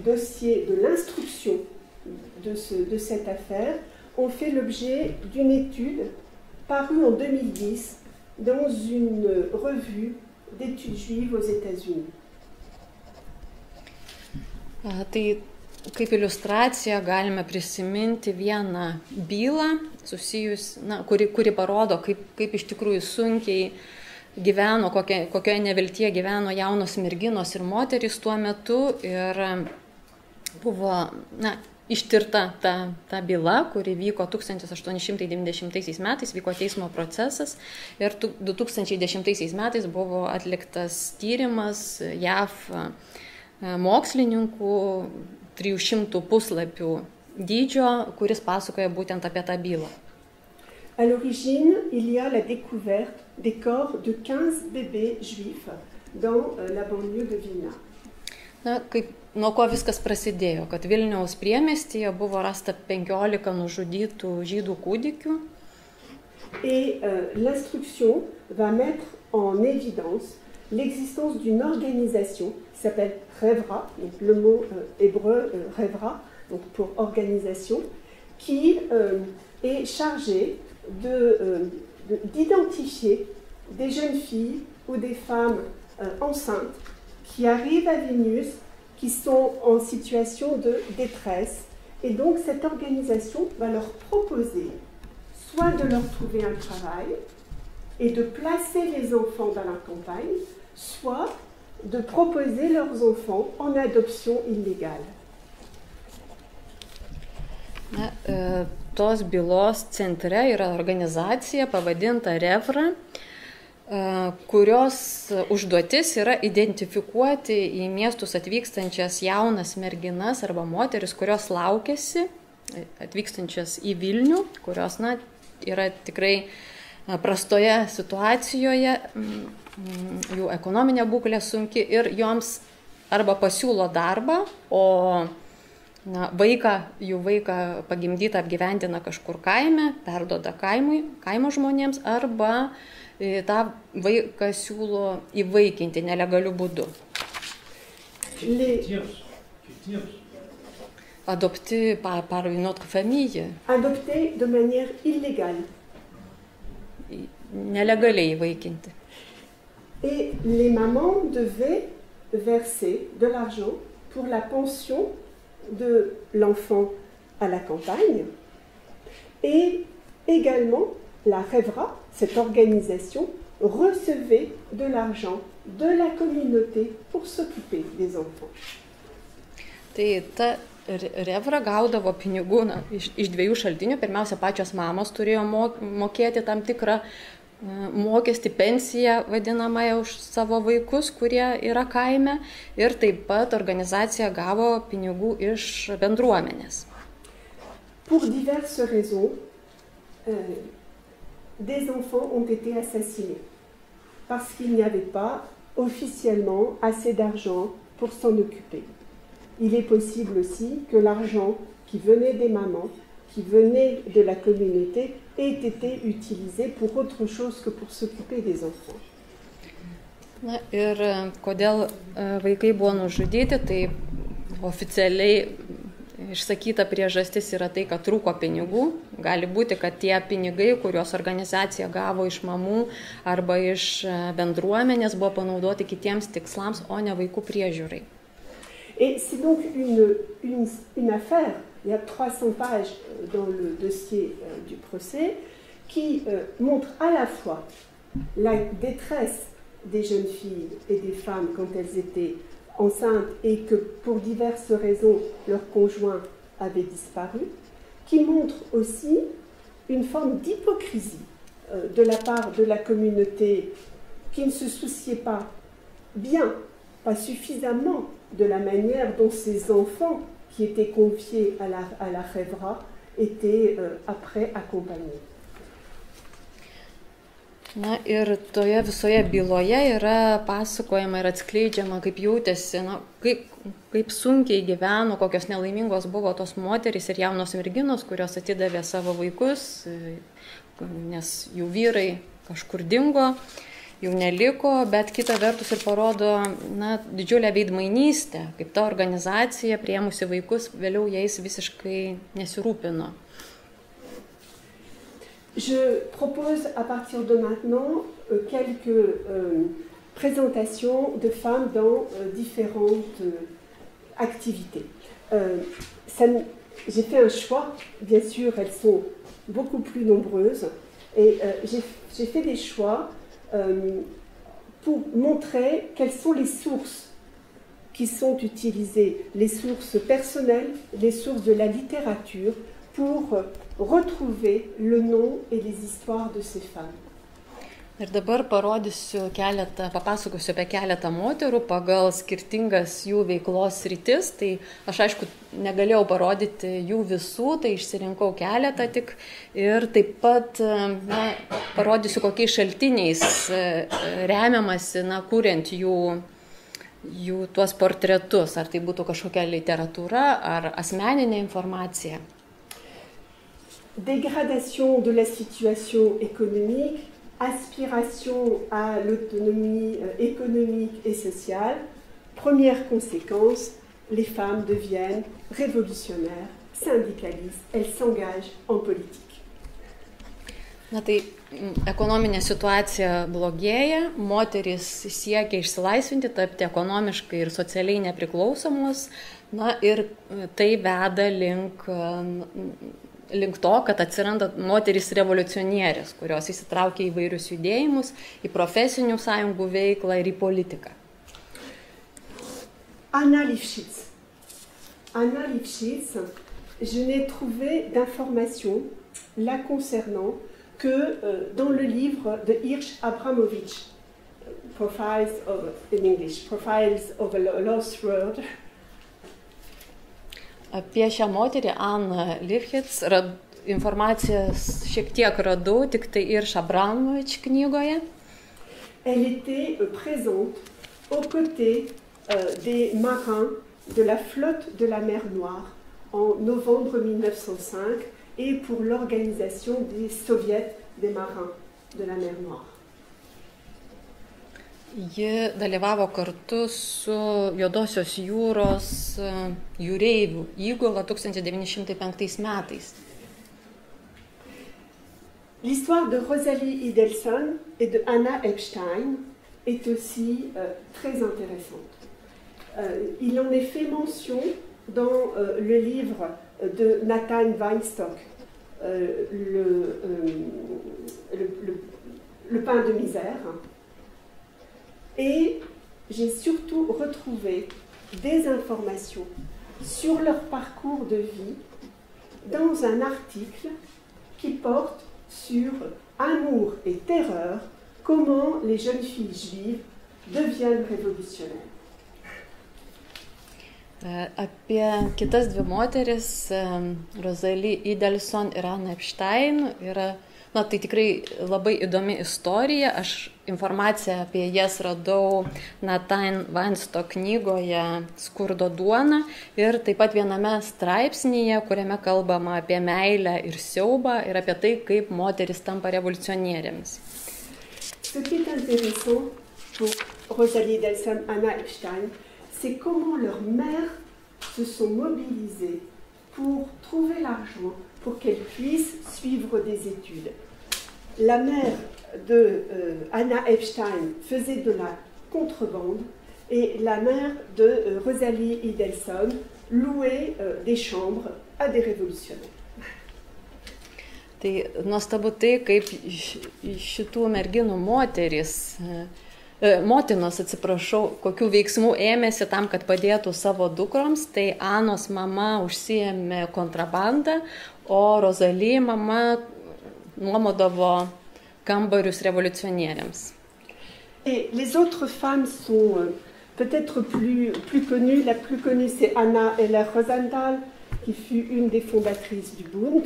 dossier de l'instruction de cette affaire ont fait l'objet d'une étude parue en 2010 dans une revue d'études juives aux États-Unis. Tai kaip iliustraciją galime prisiminti vieną bylą, kuri parodo, kaip iš tikrųjų sunkiai gyveno, kokioje neviltyje gyveno jaunos merginos ir moterys tuo metu ir buvo ištirta ta byla, kuri vyko 1890 metais, vyko teismo procesas ir 2010 metais buvo atliktas tyrimas JAV mokslininkų 300 puslapių dydžio, kuris pasakoja būtent apie tą bylą. À l'origine, il y a la découverte des corps de 15 bébés juifs dans la banlieue de Vilna. Nuo ko viskas prasidėjo, kad Vilniaus priemiestyje buvo rasta 15 nužudytų žydų kūdikių. Et l'instruction va mettre en évidence l'existence d'une organisation qui s'appelle Revra, donc le mot hébreu Revra, donc pour organisation, qui est chargée d'identifier des jeunes filles ou des femmes enceintes qui arrivent à Vilnius, qui sont en situation de détresse. Et donc cette organisation va leur proposer soit de leur trouver un travail et de placer les enfants dans la campagne, soit de proposer leurs enfants en adoption illégale. Tos bylos centre yra organizacija pavadinta Revra, kurios užduotis yra identifikuoti į miestus atvykstančias jaunas merginas arba moteris, kurios laukiasi, atvykstančias į Vilnių, kurios yra tikrai prastoje situacijoje, jų ekonominė būklė sunki ir joms arba pasiūlo darbą, o jų vaiką pagimdytą apgyvendina kažkur kaime, perduoda kaimo žmonėms, arba tą vaiką siūlo įvaikinti nelegaliu būdu. Kitiems. Adopter par une autre famille. Adopter de manière illégale. Nelegaliai įvaikinti. Et les mamans devaient verser de l'argent pour la pension de l'enfant à la campagne. Et également, la Revra, cette organisation, recevait de l'argent de la communauté pour s'occuper des enfants. Tai ta Revra gaudavo pinigų iš dviejų šaltinių. Pirmiausia, pačios mamos turėjo mokėti tam tikrą mokestį, pensiją vadinamąją už savo vaikus, kurie yra kaime, ir taip pat organizacija gavo pinigų iš bendruomenės. Pour diverses raisons, des enfants ont été assassinés parce qu'il n'y avait pas officiellement assez d'argent pour s'en occuper. Il est possible aussi que l'argent qui venait des mamans, qui venait de la communauté, ait été utilisé pour autre chose que pour s'occuper des enfants. Na ir kodėl vaikai buvo nužudyti, tai oficialiai išsakyta priežastis yra tai, kad trūko pinigų. Gali būti, kad tie pinigai, kuriuos organizacija gavo iš mamų arba iš bendruomenės, buvo panaudoti kitiems tikslams, o ne vaikų priežiūrai. Et c'est donc une affaire, il y a 300 pages dans le dossier du procès, qui montre à la fois la détresse des jeunes filles et des femmes quand elles étaient enceintes et que pour diverses raisons leur conjoint avait disparu, qui montre aussi une forme d'hypocrisie de la part de la communauté qui ne se souciait pas suffisamment de la manière dont ces enfants qui étaient confiés à la Revra étaient après accompagnés. Na ir toje visoje byloje yra pasakojama ir atskleidžiama, kaip jautėsi, kaip sunkiai gyveno, kokios nelaimingos buvo tos moterys ir jaunos merginos, kurios atidavė savo vaikus, nes jų vyrai kažkur dingo, jų neliko, bet kita vertus ir parodo didžiulę veidmainystę, kaip ta organizacija priėmusi vaikus vėliau jais visiškai nesirūpino. Je propose à partir de maintenant quelques présentations de femmes dans différentes activités. J'ai fait un choix, bien sûr elles sont beaucoup plus nombreuses, et j'ai fait des choix pour montrer quelles sont les sources qui sont utilisées, les sources personnelles, les sources de la littérature, pour retrouver le nom et les histoires de ces femmes. Ir dabar papasakosiu apie keletą moterų pagal skirtingas jų veiklos sritis. Tai aš aišku negalėjau parodyti jų visų, tai išsirinkau keletą tik. Ir taip pat parodysiu, kokiais šaltiniais remiamasi, kuriant jų tuos portretus. Ar tai būtų kažkokia literatūra, ar asmeninė informacija. Dégradation de la situation économique, aspiration à l'autonomie économique et sociale. Première conséquence, les femmes deviennent révolutionnaires, syndicalistes, elles s'engagent en politique. Na tai ekonominė situacija blogėja, moterys siekia išsilaisvinti, tapti ekonomiškai ir socialiai nepriklausomos, ir tai veda link to, kad atsiranda moterys revoliucionierės, kurios įsitraukia į vairius judėjimus, į profesinių sąjungų veiklą ir į politiką. Anna Lifshitz, je n'ai trouvé d'informations la concernant que dans le livre de Hirsch Abramovich, Profiles of a Lost World. Apie šią moterį, Anna Lifshitz, informacijas šiek tiek radau, tik tai Hirsch Abramovich knygoje. Elle était présente aux côtés des marins de la flotte de la mer Noire en novembre 1905 et pour l'organisation des soviets des marins de la mer Noire. Ji dalyvavo kartu su Juodosios jūros jūreivių įgula 1905 metais. L'histoire de Rosalie Idelson et de Anna Epstein est aussi très intéressante. Il en est fait mention dans le livre de Nathan Weinstock, le pain de misère. Et j'ai surtout retrouvé des informations sur leur parcours de vie dans un article qui porte sur amour et terreur, comment les jeunes filles juives deviennent révolutionnaires. Apie kitas dvi moteris, Rosalie Idelson ir Anna Epstein, yra, tai tikrai labai įdomi istorija. Aš informaciją apie jas radau Nathan Weinstock knygoje Skurdo duona ir taip pat viename straipsnyje, kuriame kalbama apie meilę ir siaubą ir apie tai, kaip moteris tampa revoliucionierėmis. Ce qui est intéressant pour Rosalie Idelson, Anna Epstein, c'est comment leurs mères se sont mobilisées pour trouver l'argent pour qu'elles puissent suivre des études. La mère de Anna Epstein faisait de la contrebande et la mère de Rosalie Idelson louait des chambres à des révolutionnaires. Tai nuostabu tai, kaip šitų merginų motinos, kokių veiksmų ėmėsi tam, kad padėtų savo dukroms. Tai Anos mama užsiėmė kontrabandą, o Rosalie mama nuomodavo kambarius revoliucionieriams. Et les autres femmes sont peut-être plus connues. La plus connue, c'est Anna Heller Rosenthal, qui fut une des fondatrices du Bund.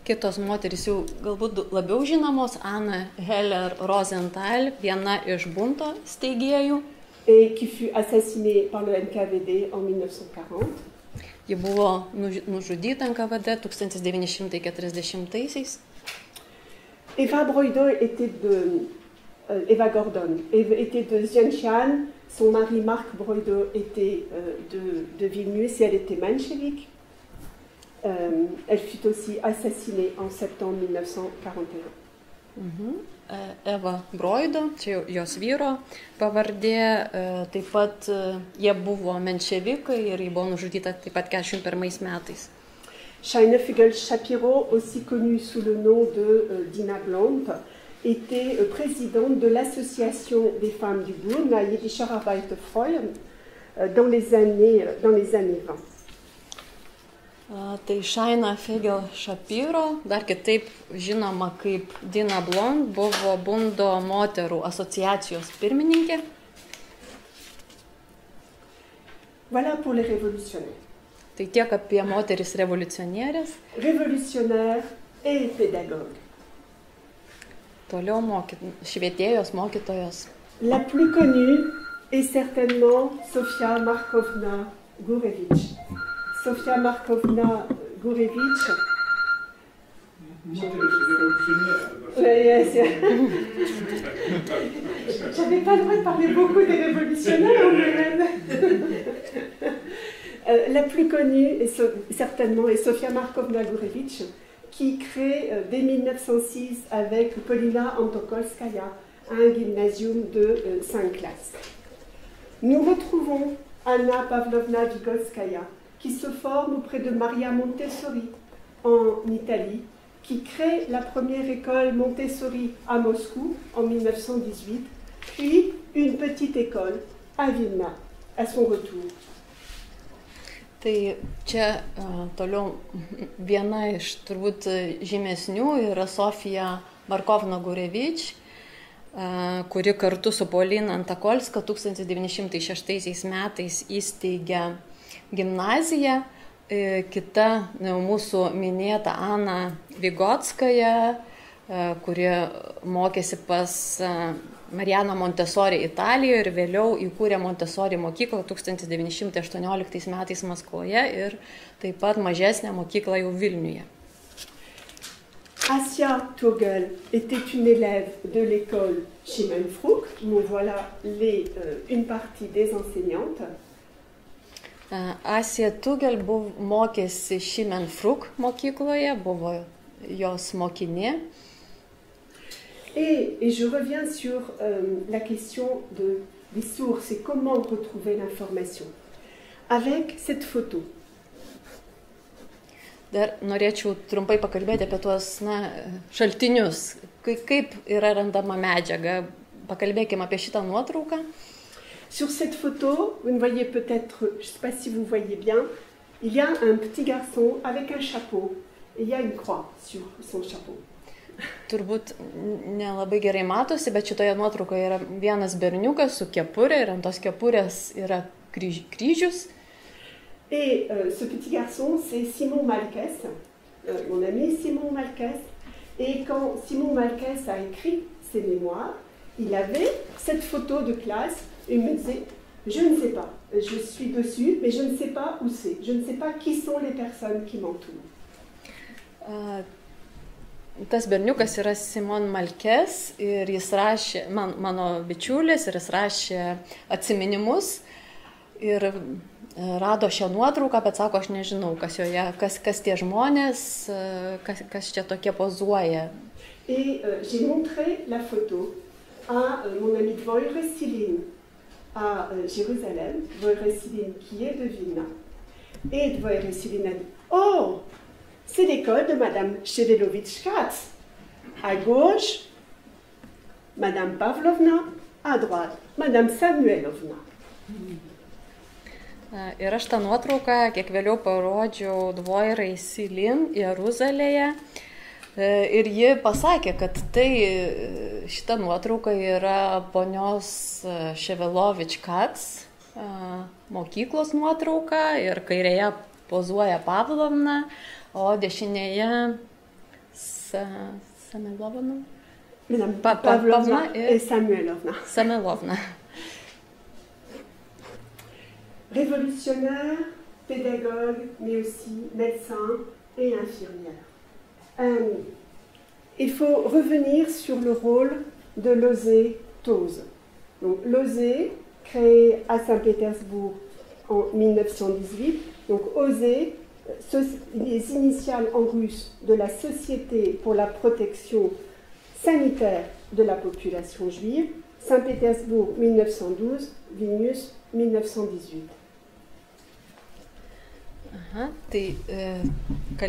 Kitos moterys jau galbūt labiau žinomos, Anna Heller Rosenthal, viena iš Bundo steigėjų. Et qui fut assassinée par le NKVD en 1940. Ji buvo nužudyta NKVD 1940-aisiais. Eva Gordon était de Vientiane, son mari Marc Broido était de Vilnius et elle était menchevique. Elle fut aussi assassinée en septembre 1941. Eva Broido, čia jos vyro pavardė, taip pat jie buvo menševikai ir ji buvo nužudyta taip pat 1941 metais. Shaina Fugel-Shapiro, aussi connue sous le nom de Dina Blount, était présidente de l'association des femmes du Bund, la Jiddischer Arbeiterfreuen, dans les années 20. Tai Shaina Fugel-Shapiro, dar kitaip žinoma kaip Dina Blount, buvo Bundo moterų asociacijos pirmininkė. Voilà pour les révolutionnaires. Tai tiek apie moteris revoliucionierės. Révolutionnaires et pédagogues. Toliau švietėjos, mokytojos. La plus connue est certainement Sofia Markovna Gurevich. Sofia Markovna Gurevich. J'avais pas le droit de parler beaucoup des révolutionnaires, mais la plus connue certainement est Sofia Markovna Gurevich, qui crée dès 1906 avec Polina Antokolskaya un gymnasium de 5 classes. Nous retrouvons Anna Pavlovna Vygotsky, qui se forme auprès de Maria Montessori en Italie, qui crée la première école Montessori à Moscou en 1918, puis une petite école à Vilna à son retour. Tai čia toliau viena iš turbūt žymesnių yra Sofija Markovna Gurevich, kuri kartu su Polina Antokolska 1906 metais įsteigė gimnaziją. Kita mūsų minėta Ana Vygotskaja kuri mokėsi pas Marianą Montessori Italijoje ir vėliau įkūrė Montessori mokyklą 1918 metais Maskvoje ir taip pat mažesnę mokyklą jau Vilniuje. Assia Turgel était une élève de l'école Schimenfruck. Nous voilà une partie des enseignantes. Assia Turgel mokėsi Schimenfruck mokykloje, buvo jos mokinė. Et je reviens sur la question des sources et comment retrouver l'information. Avec cette photo. Dar norėčiau trumpai pakalbėti apie tuos šaltinius, kaip yra randama medžiaga. Pakalbėkime apie šitą nuotrauką. Sur cette photo, vous ne voyez peut-être, je ne sais pas si vous voyez bien, il y a un petit garçon avec un chapeau. Et il y a une croix sur son chapeau. Turbūt nelabai gerai matosi, bet šitoje nuotraukoje yra vienas berniukas su kepurė ir ant tos kepurės yra kryžius. Et ce petit garçon, c'est Simon Malkes, mon ami Simon Malkes. Et quand Simon Malkes a écrit ses mémoires, il avait cette photo de classe et il me disait, je ne sais pas, je suis dessus, mais je ne sais pas où c'est, je ne sais pas qui sont les personnes qui m'entourent. Tas berniukas yra Simon Malkes ir jis rašė, mano bičiulis, ir jis rašė atsiminimus ir rado šią nuotrauką, bet sako, aš nežinau, kas joje, kas tie žmonės, kas čia tokie pozuoja. Et j'ai montré la photo à mon ami Dvoire Silin à Jérusalem, Dvoire Silin qui est de Vilna. Et Dvoire Silin a dit, oh, c'est l'école de Madame Shevelovitch-Katz. À gauche, Madame Pavlovna, à droite, Madame Samuelovna. Ir aš tą nuotrauką, kiek vėliau parodžiau Dvoirai Silin Jeruzalėje. Ir ji pasakė, kad šita nuotrauka yra ponios Shevelovitch-Katz mokyklos nuotrauka ir kairėje pozuoja Pavlovna, o dešinėje Samelovna. Pavlovna et Samuelovna. Samelovna. Révolutionnaire, pédagogue, mais aussi médecin et infirmière. Il faut revenir sur le rôle de Losé Tose. Donc Losé, créé à Saint-Pétersbourg en 1918, donc OSE, les initiales en russe de la Société pour la protection sanitaire de la population juive, Saint-Pétersbourg 1912, Vilnius 1918. Tai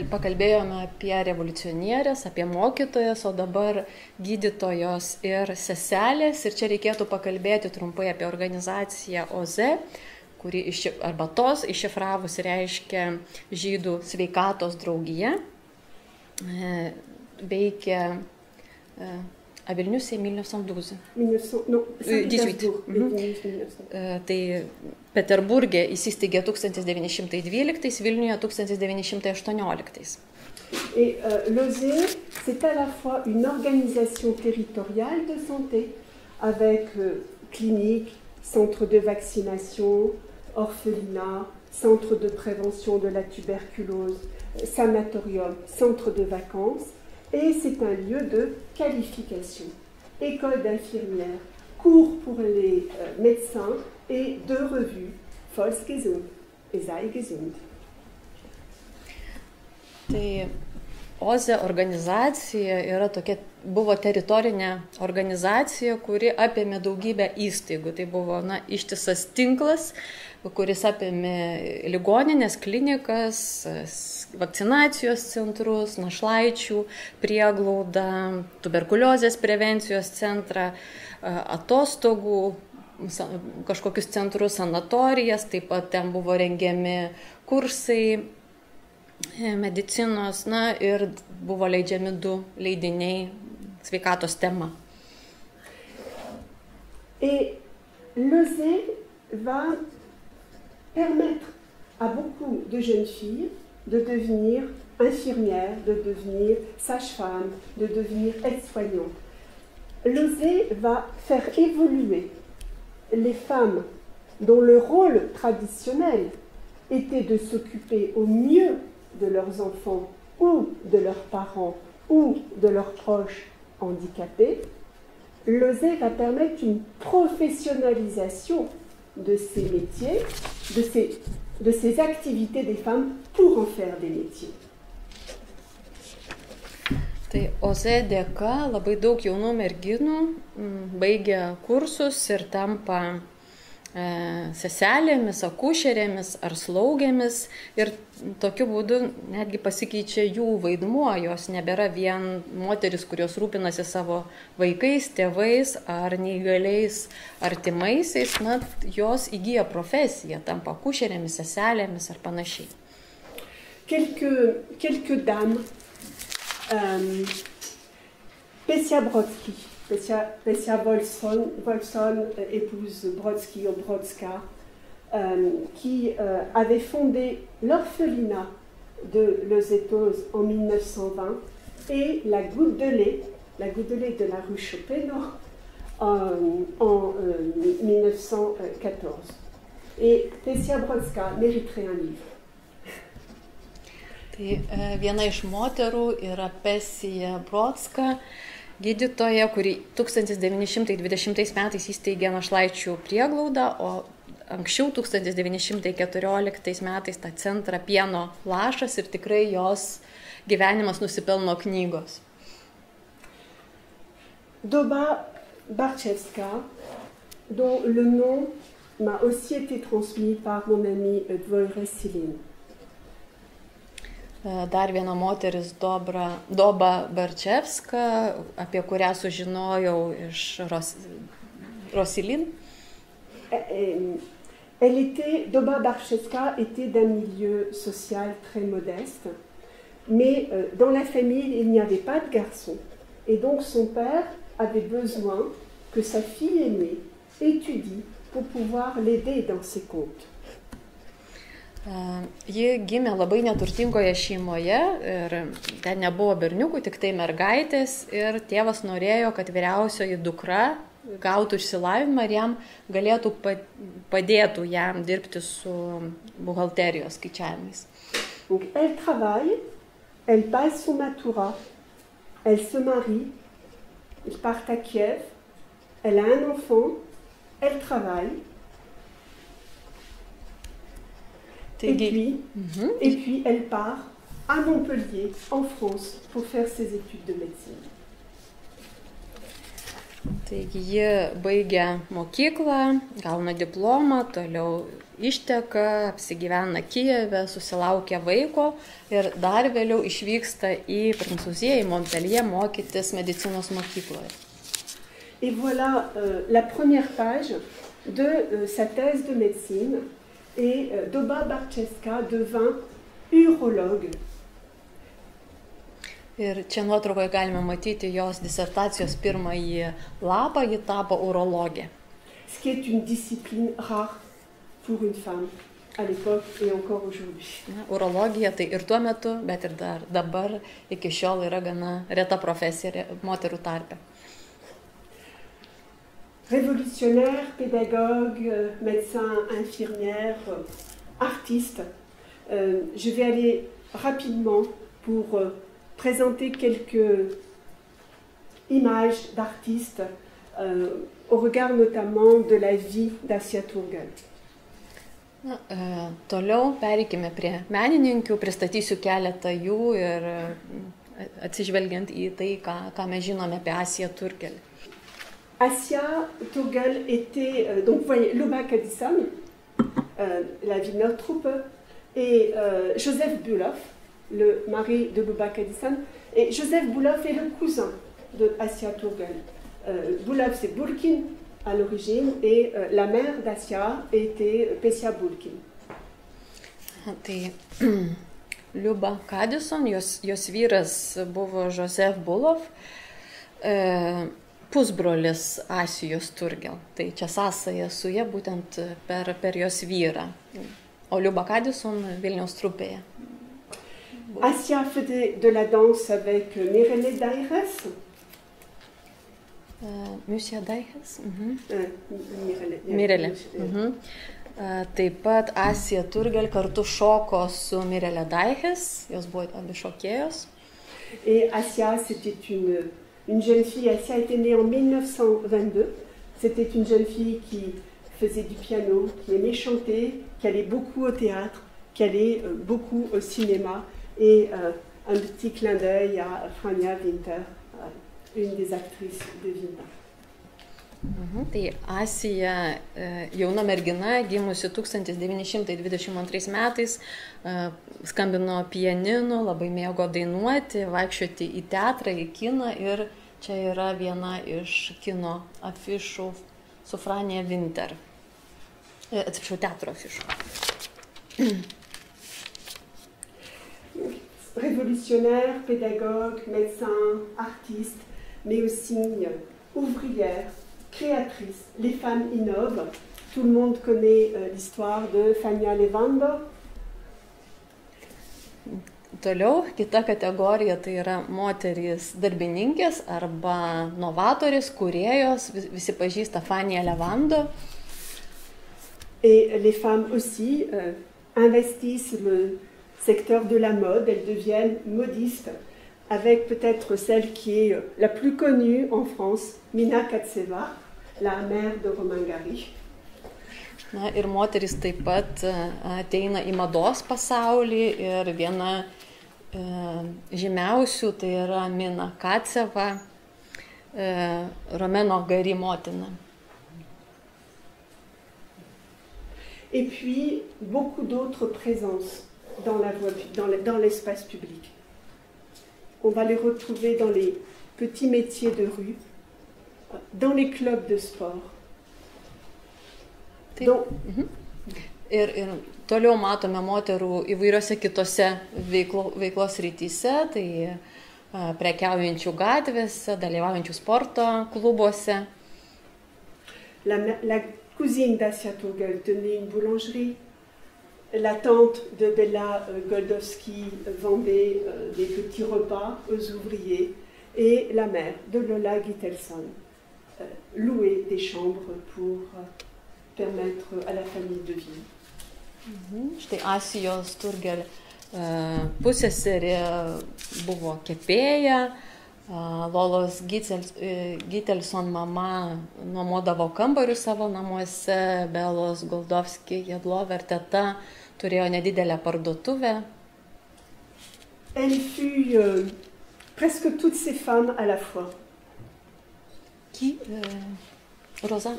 pakalbėjome apie revoliucionierės, apie mokytojas, o dabar gydytojos ir seselės. Ir čia reikėtų pakalbėti trumpai apie organizaciją OZE, kuri arba tos iššifravus reiškia žydų sveikatos draugija. Veikia Vilnius 1912. Tai Peterburge įsisteigė 1912, Vilniuje 1918. Et l'OSE, c'est à la fois une organisation territoriale de santé avec cliniques, centres de vaccination, orphelinat, centre de prévention de la tuberculose, sanatorium, centre de vacances. Et c'est un lieu de qualification, école d'infirmières, cours pour les médecins et deux revues, Volksgesund et Sei gesund. Tai OZE organizacija buvo teritorinė organizacija, kuri apėmė daugybę įstaigų. Tai buvo ištisas tinklas, kuris apėmė ligoninės, klinikas, vakcinacijos centrus, našlaičių prieglaudą, tuberkuliozės prevencijos centrą, atostogų, kažkokius centrus, sanatorijas, taip pat ten buvo rengiami kursai medicinos, ir buvo leidžiami 2 leidiniai sveikatos tema. Et l'OSE va permettre à beaucoup de jeunes filles de devenir infirmière, de devenir sage-femme, de devenir aide-soignante. L'OSE va faire évoluer les femmes dont le rôle traditionnel était de s'occuper au mieux de leurs enfants ou de leurs parents ou de leurs proches handicapés. L'OSE va permettre une professionnalisation de ces métiers, de ces activités des femmes pour en faire des métiers. Tai OSE dėka labai daug jaunų merginų baigia kursus ir tampa seselėmis, akušerėmis ar slaugėmis ir tokiu būdu netgi pasikeičia jų vaidmuo, jos nebėra vien moteris, kurios rūpinasi savo vaikais, tėvais ar neįgaliais artimaisiais, na, jos įgyja profesiją, tampa akušerėmis, seselėmis ar panašiai. Quelques dames. Pessia Brodsky, Pessia Wolfson, épouse Brodsky ou Brodska, qui avait fondé l'orphelinat de Leusétose en 1920 et la goutte de lait de la rue Chopin en 1914. Et Pessia Brodska mériterait un livre. Tai viena iš moterų yra Pessia Brodska, gydytoja, kuri 1920 metais įsteigė našlaičių prieglaudą, o anksčiau 1914 metais tą centrą Pieno lašas ir tikrai jos gyvenimas nusipelno knygos. Doba Barczewska, dont le nom m'a aussi été transmis par mon ami Dvoire Silin. Dar viena moteris Doba Barczewska, apie kurią sužinojau iš Rosilin. Doba Barczewska était d'un milieu social très modeste, mais dans la famille, il n'y avait pas de garçon. Et donc son père avait besoin que sa fille aînée étudie pour pouvoir l'aider dans ses comptes. Ji gimė labai neturtingoje šeimoje ir ten nebuvo berniukų, tik tai mergaitės ir tėvas norėjo, kad vyriausioji dukra gautų išsilavinimą ir jam galėtų padėtų jam dirbti su buhalterijos skaičiavimais. Donc elle travaille, elle passe son matura, elle se marie, ils partent à Kiev, elle a un enfant, elle travaille. Et puis elle part à Montpellier, en France, pour faire ses études de médecine. Taigi ji baigia mokyklą, gauna diplomą, toliau išteka, apsigyvena Kijeve, susilaukia vaiko ir dar vėliau išvyksta į Prancūziją, į Montpellier mokytis medicinos mokykloje. Et voilà la première page de sa thèse de médecine. Et Doba Barczewska devint urologue. Ir čia nuotraukoje galime matyti jos disertacijos pirmąjį lapą, ji tapo urologė. Ce qui est une discipline rare pour une femme à l'époque et encore aujourd'hui. Urologija tai ir tuo metu, bet ir dar dabar iki šiol yra gana reta profesija moterų tarpe. Révolutionnaire, pédagogue, médecin, infirmière, artiste. Je vais aller rapidement pour présenter quelques images d'artistes au regard notamment de la vie d'Assia Turgal. Toliau pereikime prie menininkių, pristatysiu keletą jų ir atsižvelgiant į tai, ką mes žinome apie Assią Turgal. Assia Turgal était, donc vous voyez, Luba Kadison, la Wiener Truppe, et Joseph Bulow, le mari de Luba Kadison. Et Joseph Bulow est le cousin de Assia Turgal. Bulow, c'est Bulkin à l'origine, et la mère d'Assia était Pessia Bulkin. Tai Luba Kadison, jos vyras buvo Joseph Bulow, pusbrolis Asijos Turgal. Tai čia sąsaja su ja būtent per jos vyrą. O Luba Kadison Vilniaus trupėje. Asia faisait de la danse avec Mirele Daires. Musija Daiches. Mirele. Taip pat Asija Turgel kartu šoko su Mirele Daiches, jos buvo abi šokėjos. Et Asia, c'était une jeune fille. Asia était née en 1922. C'était une jeune fille qui faisait du piano, qui aimait chanter, qui allait beaucoup au théâtre, qui allait beaucoup au cinéma. Et un petit clin d'œil à Franja Winther, une des actrices de Winther. Tai Asija, jauna mergina, gimusi 1922 metais, skambino pianinu, labai mėgo dainuoti, vaikščioti į teatrą, į kiną ir čia yra viena iš kino afišų su Franja Winther. Atsiprašau, teatro afišų. Révolutionnaire, pédagogue, médecin, artiste, mais aussi ouvrière, créatrice. Les femmes innovent. Tout le monde connaît l'histoire de Fania Levando. Toliau, kita kategorija tai yra moterys darbininkės arba novatorės, kūrėjos, visi pažįsta Fania Levando. Et les femmes aussi investissent le secteur de la mode, elles deviennent modistes, avec peut-être celle qui est la plus connue en France, Mina Katseva, la mère de Romain Gary. Na, ir moteris taip pat ateina į mados pasaulį ir viena žymiausių tai yra Mina Katseva, Romano Gary motina. Et puis, beaucoup d'autres présences dans l'espace public. On va les retrouver dans les petits métiers de rue, dans les clubs de sport. Donc, ir toliau matome moterų įvairiose kitose veiklos rytise, tai prekiaujančių gatvėse, dalyvaujančių sporto klubuose. La cousine d'Asia Turgel tenait une boulangerie. La tante de Bella Goldowski vendait des petits repas aux ouvriers. Et la mère de Lola Gitelson louait des chambres pour permettre à la famille de vivre. Štai Asijos Turgel pusseserė buvo kepėja, Lolos Gitelson mama nuomodavo kambarius savo namuose, Belos Goldowski Jedlover teta turėjo nedidelę parduotuvę. Elle fut presque toutes ces femmes à la fois. Qui? Roza?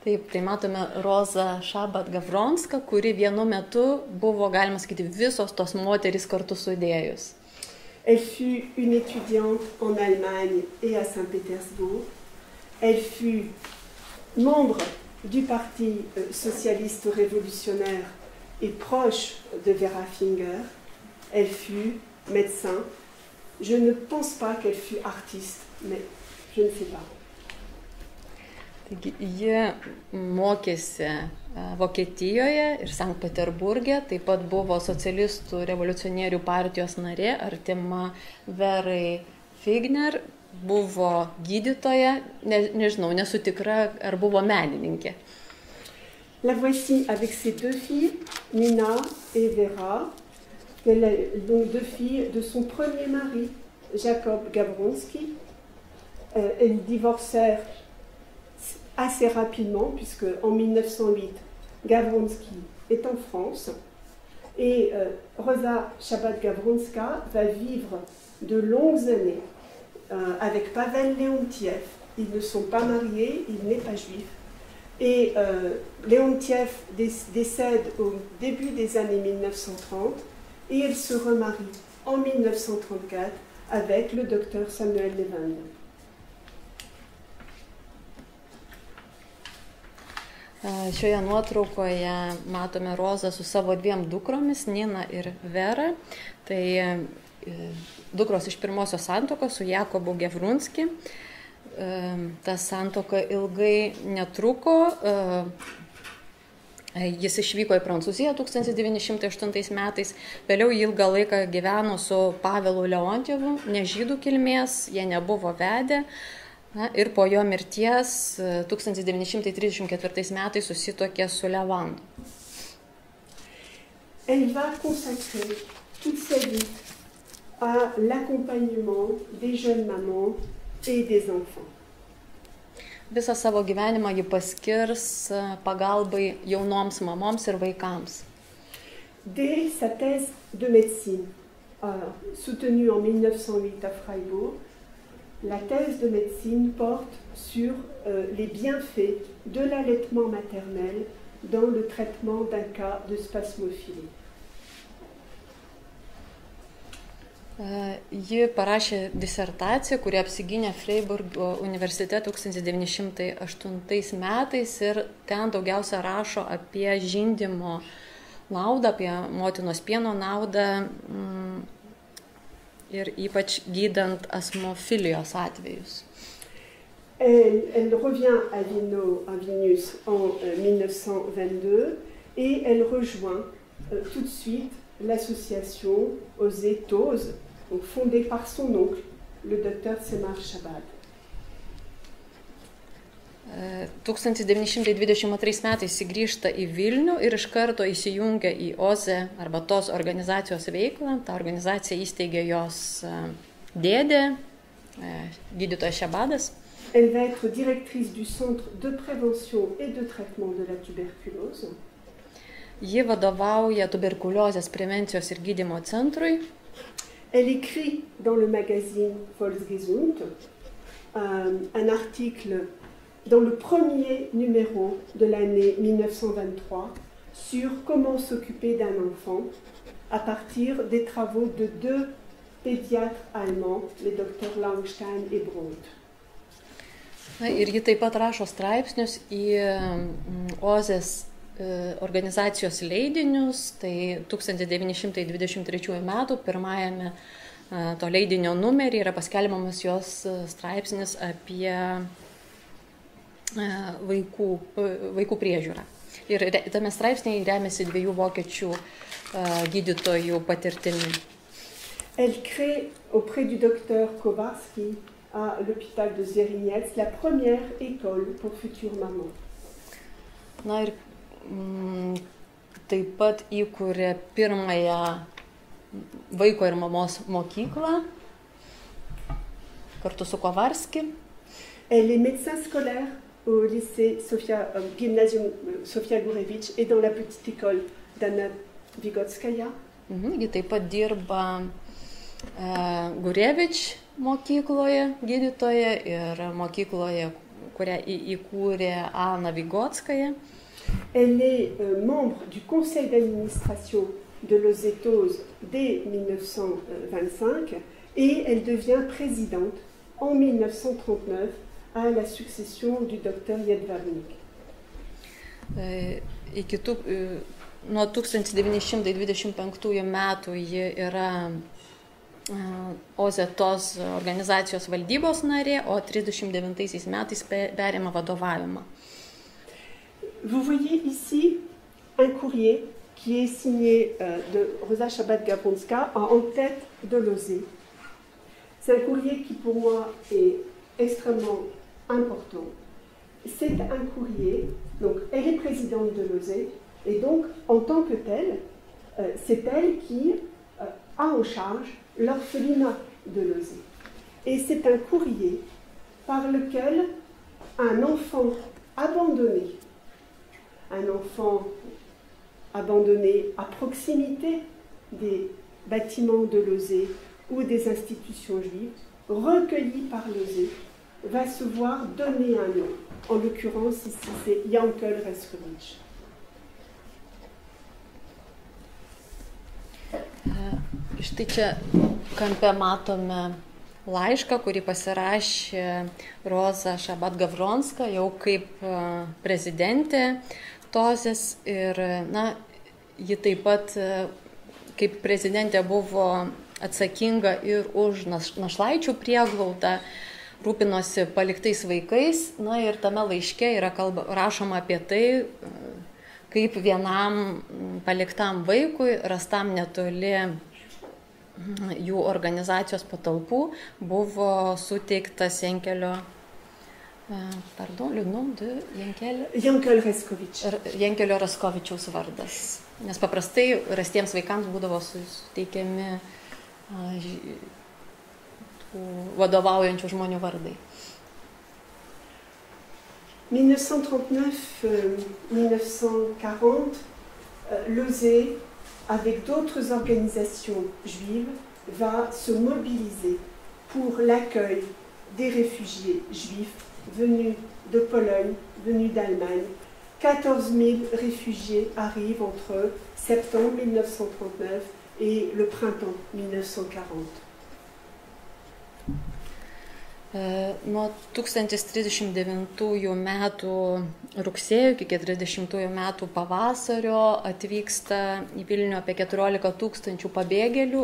Taip, tai matome Rozą Šabat Gavronska, kuri vienu metu buvo, galima sakyti, visos tos moterys kartu sudėjus. Elle fut une étudiante en Allemagne et à Saint-Pétersbourg. Elle fut membre du Parti socialiste révolutionnaire et proche de Vera Finger. Elle fut médecin. Je ne pense pas qu'elle fut artiste, mais je ne sais pas. Taigi, ji mokėsi Vokietijoje ir Sankt Peterburge, taip pat buvo socialistų revoliucionierių partijos narė, artima Verai Figner, buvo gydytoja, nežinau, nesu tikra, ar buvo menininkė. La voici avec ses deux filles, Nina et Vera, donc deux filles de son premier mari, Jacob Gawronski. Elles divorcèrent assez rapidement, puisque en 1908, Gawronski est en France. Et Rosa Chabat-Gawronska va vivre de longues années avec Pavel Leontiev. Ils ne sont pas mariés, il n'est pas juif. Et Leontiev décède au début des années 1930 et elle se remarie en 1934 avec le docteur Samuel Levand. Šioje nuotraukoje matome Rozą su savo dviem dukromis, Nina ir Vera. Tai dukros iš pirmosios santuokos su Jakobu Gawronski. Ta santuoka ilgai netruko. Jis išvyko į Prancūziją 1908 metais, vėliau ilgą laiką gyveno su Pavelu Leontjevu, ne žydų kilmės, jie nebuvo vedę. Ir po jo mirties 1934 metais susituokė su Levandu. Elle va consacrer toute sa vie à l'accompagnement des jeunes mamans et des enfants. Visą savo gyvenimą ji paskirs pagalbai jaunoms mamoms ir vaikams. Dès sa thèse de médecine, soutenue en 1908 à Freiburg, la thèse de médecine porte sur les bienfaits de l'allaitement maternel dans le traitement d'un cas de spasmophilie. Ji parašė disertaciją, kuri apsigynė Freiburgo universitete 1908 metais ir ten daugiausia rašo apie žindymo naudą, apie motinos pieno naudą ir ypač gydant asmofilijos atvejus. Elle revient à Vilnius en 1922 et elle rejoint tout de suite l'association Osez Tose, fondée par son oncle, le docteur Semar Shabad. 1922 metais sugrįžta į Vilnių ir iš karto įsijungia į OZE arba tos organizacijos veiklą. Ta organizacija įsteigė jos dėdė, gydytojas Shabadas. Elle va être directrice du centre de prévention et de traitement de la tuberculose. Ji vadovauja tuberkuliozės prevencijos ir gydymo centrui. Elle écrit dans le magazine Volksgesund un article dans le premier numéro de l'année 1923 sur comment s'occuper d'un enfant à partir des travaux de deux pédiatres allemands, les docteurs Langstein et Brodt. Ir ji taip pat rašo straipsnius į OZES organizacijos leidinius, tai 1923 metų pirmajame to leidinio numerį yra paskelbiamas jos straipsnis apie vaikų priežiūrą. Ir tame straipsnėje remiasi dviejų vokiečių gydytojų patirtimi. Elle crée auprès du docteur Kowarski à l'hôpital de Zveriniec la première école pour futures mamans. Na ir taip pat įkūrė pirmąją vaiko ir mamos mokyklą kartu su Kowarski. Elle est médecin scolaire au lycée Gymnasium Sofia Gurevich et dans la petite école d'Anna Vigotskaya. Ji taip pat dirba Gurevich mokykloje gydytoje ir mokykloje, kurią įkūrė Anna Vigotskaya. Elle est membre du conseil d'administration de l'Osez Tose dès 1925 et elle devient présidente en 1939 à la succession du docteur Jedwabnik. Nuo 1925 metų ji yra OZE Tose organizacijos valdybos narė, o 1939 metais perima vadovavimą. Vous voyez ici un courrier qui est signé de Rosa Shabbat-Gavronska en tête de l'OSE. C'est un courrier qui pour moi est extrêmement important. C'est un courrier, donc elle est présidente de l'OSE et donc en tant que telle, c'est elle qui a en charge l'orphelinat de l'OSE. Et c'est un courrier par lequel un enfant abandonné à proximité des bâtiments de l'OSE ou des institutions juives, recueilli par l'OSE, va se voir donner un nom. En l'occurrence, ici, c'est Yankel Reskovich. Štai čia kampe matome laišką, kurį pasirašė Roza Shabbat-Gavronska jau kaip prezidentė Tozės ir ji taip pat kaip prezidentė buvo atsakinga ir už našlaičių prieglaudą, rūpinosi paliktais vaikais. Na ir tame laiške yra rašoma apie tai, kaip vienam paliktam vaikui, rastam netoli jų organizacijos patalpų, buvo suteiktas Jenkelio, Jenkelio Raskovičiaus vardas. Nes paprastai rastiems vaikams būdavo suteikiami vadovaujančių žmonių vardai. 1939-1940, l'OSE, avec d'autres organisations juives, va se mobiliser pour l'accueil des réfugiés juifs venus de Pologne, venus d'Allemagne. 14 000 réfugiés arrivent entre septembre 1939 et le printemps 1940. Nuo 1039 metų rugsėjo iki 40 metų pavasario atvyksta į Vilnių apie 14 000 pabėgėlių,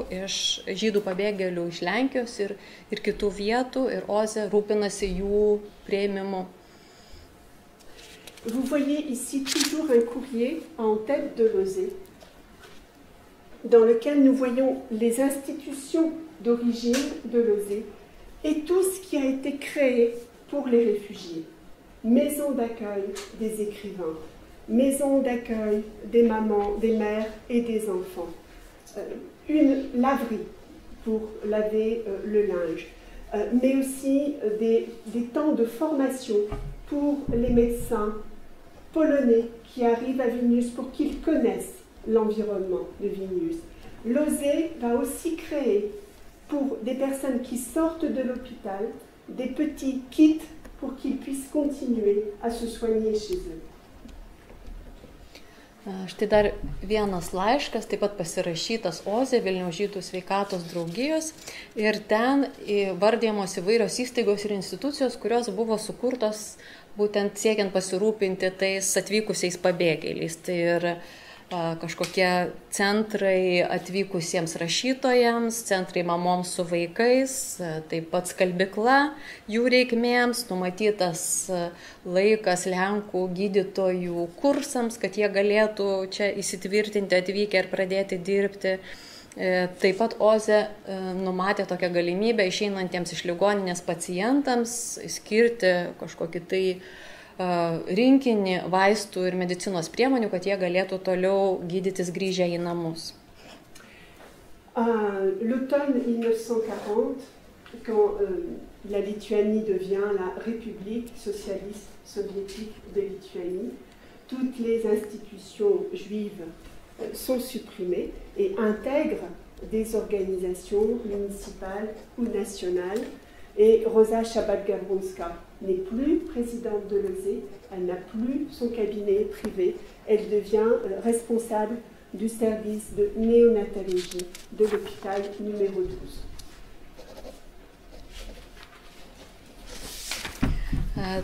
žydų pabėgėlių iš Lenkijos ir kitų vietų, ir OZE rūpinasi jų priėmimu. Vous voyez ici toujours un courrier en tête de l'OSE, dans lequel nous voyons les institutions d'origine de l'OSE et tout ce qui a été créé pour les réfugiés. Maison d'accueil des écrivains, maison d'accueil des mamans, des mères et des enfants, une laverie pour laver le linge, mais aussi des temps de formation pour les médecins polonais qui arrivent à Vilnius pour qu'ils connaissent l'environnement de Vilnius. L'OSE va aussi créer pour des personnes qui sortent de l'hôpital des petits kits pour qu'ils puissent continuer à se soigner chez eux. Štai dar vienas laiškas, taip pat pasirašytas OZE, Vilniaus žydų sveikatos draugijos, ir ten vardijamos įvairios įstaigos ir institucijos, kurios buvo sukurtos būtent siekiant pasirūpinti tais atvykusiais pabėgėliais. Tai ir kažkokie centrai atvykusiems rašytojams, centrai mamoms su vaikais, taip pat skalbykla jų reikmėms, numatytas laikas Lenkų gydytojų kursams, kad jie galėtų čia įsitvirtinti, atvykę ir pradėti dirbti. Taip pat OZE numatė tokią galimybę išeinantiems iš ligoninės pacientams skirti kažkokį tai rinkinį vaistų ir medicinos priemonių, kad jie galėtų toliau gydytis grįžę į namus. L'automne 1940, quand la Lituanie devient la République socialiste soviétique de Lituanie, toutes les institutions juives sont supprimées et intègrent des organisations municipales ou nationales. Et Rosa Shabbat-Gavronska n'est plus présidente de l'OSE, elle n'a plus son cabinet privé, elle devient responsable du service de néonatologie de l'hôpital numéro 12.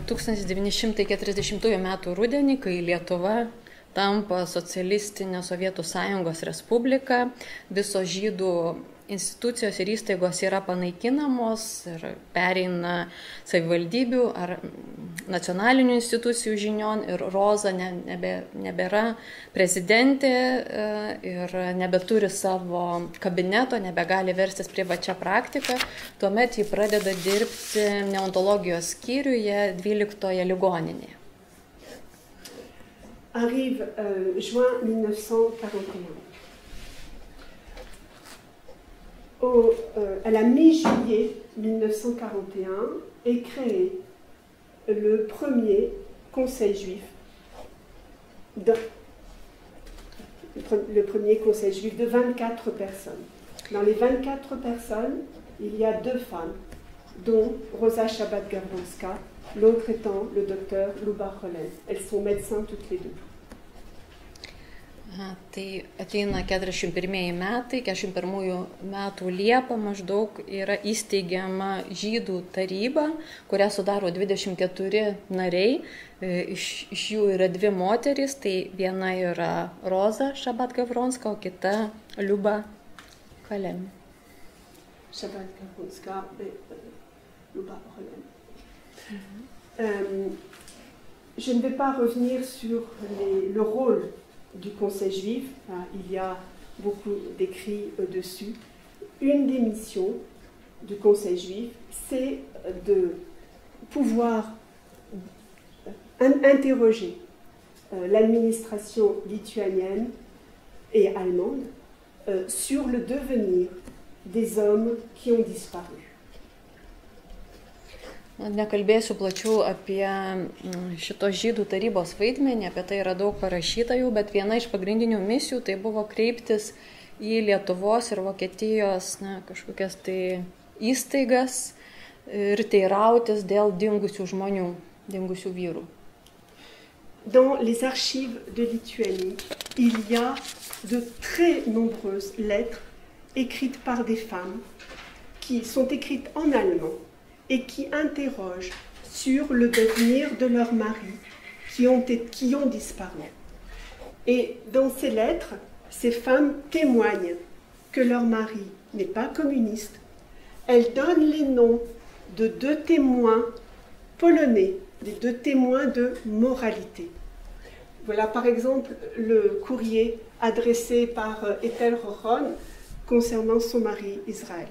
1940 metų rudenį, kai Lietuva tampa socialistinė Sovietų Sąjungos respublika, visos žydų institucijos ir įstaigos yra panaikinamos ir pereina savivaldybių ar nacionalinių institucijų žinion, ir Roza nebėra prezidentė ir nebeturi savo kabineto, nebegali verstis privačia praktika. Tuomet ji pradeda dirbti neontologijos skyriuje 12 ligoninėje. Arrive juin 1941. À la mi-juillet 1941 est créé le premier conseil juif, le premier conseil juif de 24 personnes. Dans les 24 personnes, il y a 2 femmes, dont Rosa Shabbat-Gavronska, l'autre étant le docteur Luba Holen. Elles sont médecins toutes les deux. Tai ateina 41 metai, 41 metų Liepą maždaug yra įsteigiama žydų taryba, kurią sudaro 24 nariai, iš jų yra 2 moterys, tai viena yra Roza Shabbat-Gavronska, o kita Luba Holen. Shabbat-Gavronska et Luba Holen. Je ne vais pas revenir sur le rôle du Conseil juif, il y a beaucoup d'écrits dessus. Une des missions du Conseil juif, c'est de pouvoir interroger l'administration lituanienne et allemande sur le devenir des hommes qui ont disparu. Nekalbėsiu plačiau apie šito žydų tarybos vaidmenį, apie tai yra daug parašyta jau, bet viena iš pagrindinių misijų tai buvo kreiptis į Lietuvos ir Vokietijos kažkokias tai įstaigas ir teirautis dėl dingusių žmonių, dingusių vyrų. Dans les archives de Lituanie, il y a de très nombreuses lettres écrites par des femmes qui sont écrites en allemand et qui interrogent sur le devenir de leurs maris qui ont disparu. Et dans ces lettres, ces femmes témoignent que leur mari n'est pas communiste. Elles donnent les noms de 2 témoins polonais, des 2 témoins de moralité. Voilà par exemple le courrier adressé par Ethel Rochon concernant son mari Israël.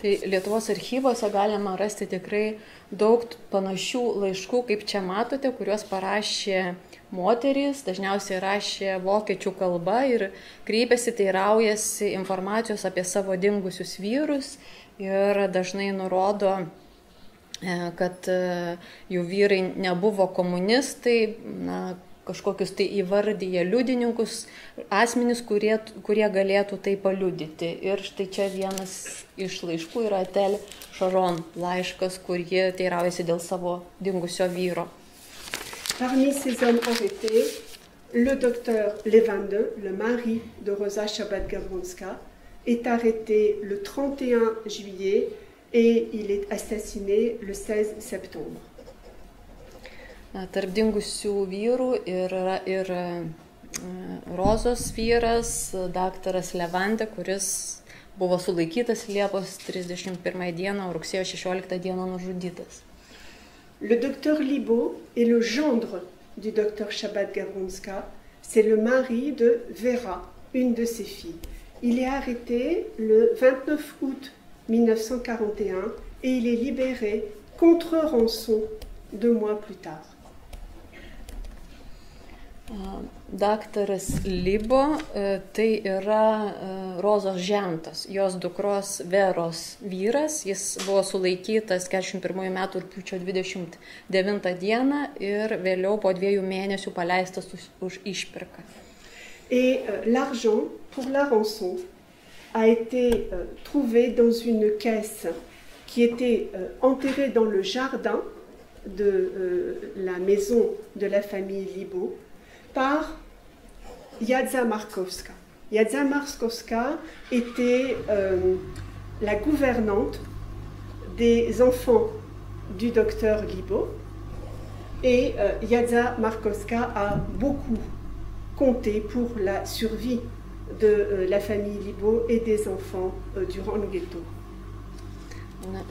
Tai Lietuvos archyvose galima rasti tikrai daug panašių laiškų, kaip čia matote, kuriuos parašė moterys, dažniausiai rašė vokiečių kalba ir kreipėsi, teiraujasi informacijos apie savo dingusius vyrus ir dažnai nurodo, kad jų vyrai nebuvo komunistai, kažkokius tai įvardyja liudininkus, asmenys, kurie galėtų tai paliudyti. Ir štai čia vienas iš laiškų yra Ethel Rochon laiškas, kur ji teiraujasi dėl savo dingusio vyro. Parmi ces hommes arrêtés, le docteur Levande, le mari de Rosa Shabbat-Gavronska, est arrêté le 31 juillet et il est assassiné le 16 septembre. Tarp dingusių vyrų yra ir Rozos vyras, daktaras Levande, kuris buvo sulaikytas Liepos 31 dieną, o rugsėjo 16 dieną nužudytas. Le docteur Libo est le gendre du docteur Shabbat-Gavronska. C'est le mari de Vera, une de ses filles. Il est arrêté le 29 août 1941 et il est libéré contre rançon 2 mois plus tard. Daktaras Libo tai yra Rozos žentas, jos dukros Veros vyras. Jis buvo sulaikytas 41 metų rugpjūčio 29 dieną ir vėliau po 2 mėnesių paleistas už išpirką. Et l'argent pour la rançon a été trouvé dans une caisse qui était enterrée dans le jardin de la maison de la famille Libo par Jadza Markowska. Jadza Markowska était la gouvernante des enfants du docteur Libo et Jadza Markowska a beaucoup compté pour la survie de la famille Libo et des enfants durant le ghetto.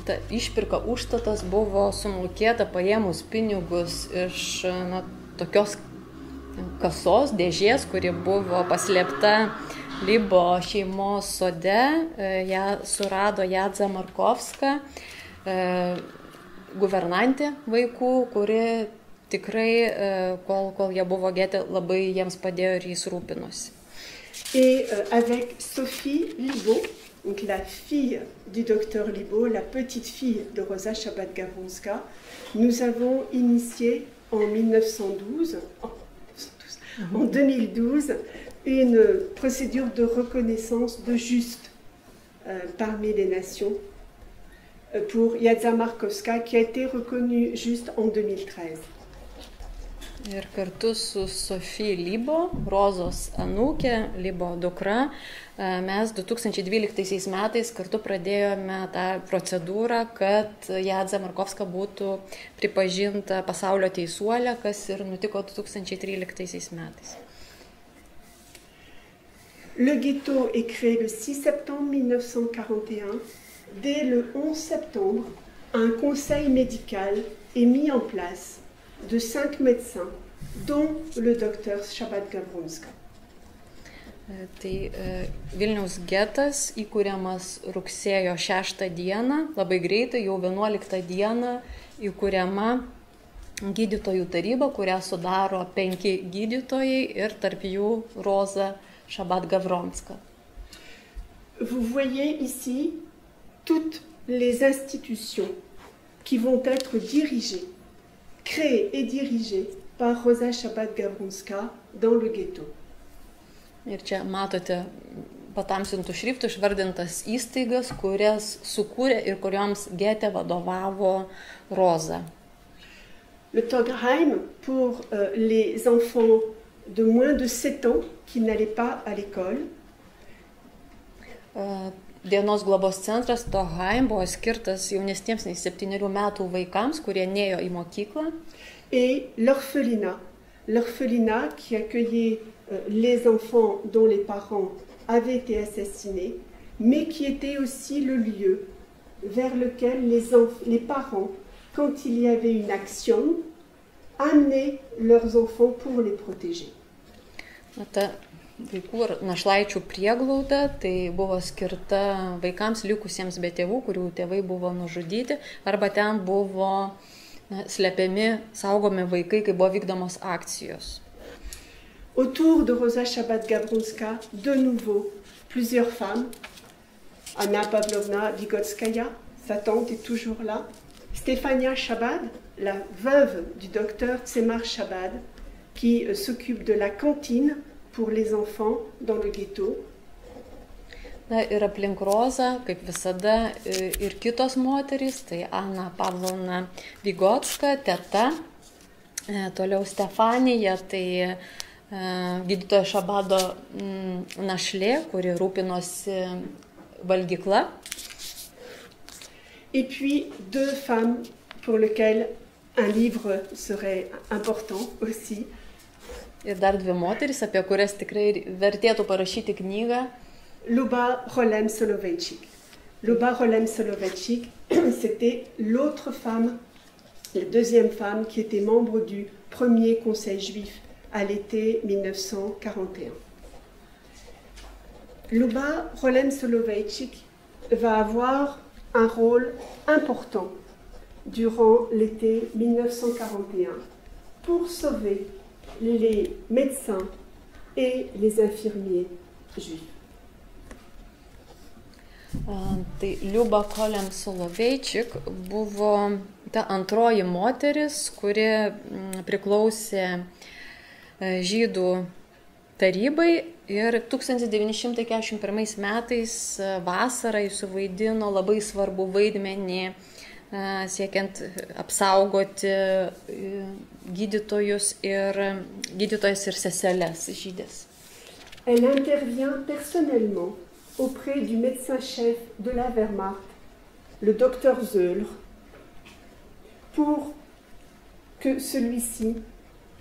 Ta išpirka užstatas buvo sumokėta paėmus pinigus iš tokios kasos, dėžės, kuri buvo paslėpta Libo šeimos sode. Ją surado Jadza Markowska, guvernantė vaikų, kuri tikrai, kol jie buvo gete, labai jiems padėjo ir jais rūpinosi. Et avec Sophie Libo, donc la fille du docteur Libo, la petite fille de Rosa Shabbat-Gavronska, nous avons initié en 2012 une procédure de reconnaissance de juste parmi les nations pour Jadza Markowska qui a été reconnue juste en 2013. Ir kartu su Sophie Libo, Rozos anūkė, Libo dukra, mes 2012 metais kartu pradėjome tą procedūrą, kad Jadza Markowska būtų pripažinta pasaulio teisuolė, kas ir nutiko 2013 metais. Le ghetto est créé le 6 septembre 1941. Dès le 11 septembre, un conseil médical est mis en place de 5 médecins, dont le docteur Shabbat Gavronska. Tai Vilniaus getas įkūriamas rugsėjo 6 dieną, labai greitai, jau 11 dieną įkūriama gydytojų taryba, kurią sudaro 5 gydytojai ir tarp jų Roza Shabbat Gavronska. Vous voyez ici toutes les institutions qui vont être dirigées, créées et dirigées par Roza Shabbat Gavronska dans le ghetto. Ir čia matote patamsintų šriftų išvardintas įstaigas, kurias sukūrė ir kurioms gete vadovavo Roza. Le Togheim pour les enfants de moins de 7 ans qui n'allaient pas à l'école. Dienos globos centras Togheim buvo skirtas jaunesniems nei 7 metų vaikams, kurie nėjo į mokyklą. Et l'orphelinat qui accueillait les enfants dont les parents avaient été assassinés, mais qui était aussi le lieu vers lequel les parents, quand il y avait une action, amenaient leurs enfants pour les protéger. Ta vaikų ir našlaičių prieglauda tai buvo skirta vaikams likusiems be tėvų, kurių tėvai buvo nužudyti, arba ten buvo slepiami, saugomi vaikai, kai buvo vykdomos akcijos. Autour de Roza Shabbat Gavronska, de nouveau, plusieurs femmes. Anna Pavlovna Vigotskaya, sa tante est toujours là. Stefania Shabbat, la veuve du docteur Tzemar Shabbat, qui s'occupe de la cantine pour les enfants dans le ghetto. Na, ir aplink Rozą, kaip visada, ir kitos moterys, tai Ana Pavlovna Vigotska, teta, toliau Stefanija, tai gydytoja Šabado našlė, kuri rūpinosi valgykla. Et puis 2 femmes pour lesquelles un livre serait important aussi. Ir dar 2 moterys, apie kurias tikrai vertėtų parašyti knygą. Luba Rolem Soloveitchik. Luba Rolem Soloveitchik, c'était l'autre femme, la 2e femme qui était membre du premier conseil juif à l'été 1941. Luba Rolem Soloveitchik va avoir un rôle important durant l'été 1941 pour sauver les médecins et les infirmiers juifs. Tai Liuba Rolem Soloveitchik buvo ta antroji moteris, kuri priklausė žydų tarybai ir 1941 metais vasarą jis suvaidino labai svarbų vaidmenį siekiant apsaugoti gydytojas ir seseles žydės. Elle intervient personnellement auprès du médecin-chef de la Wehrmacht, le docteur Zöller, pour que celui-ci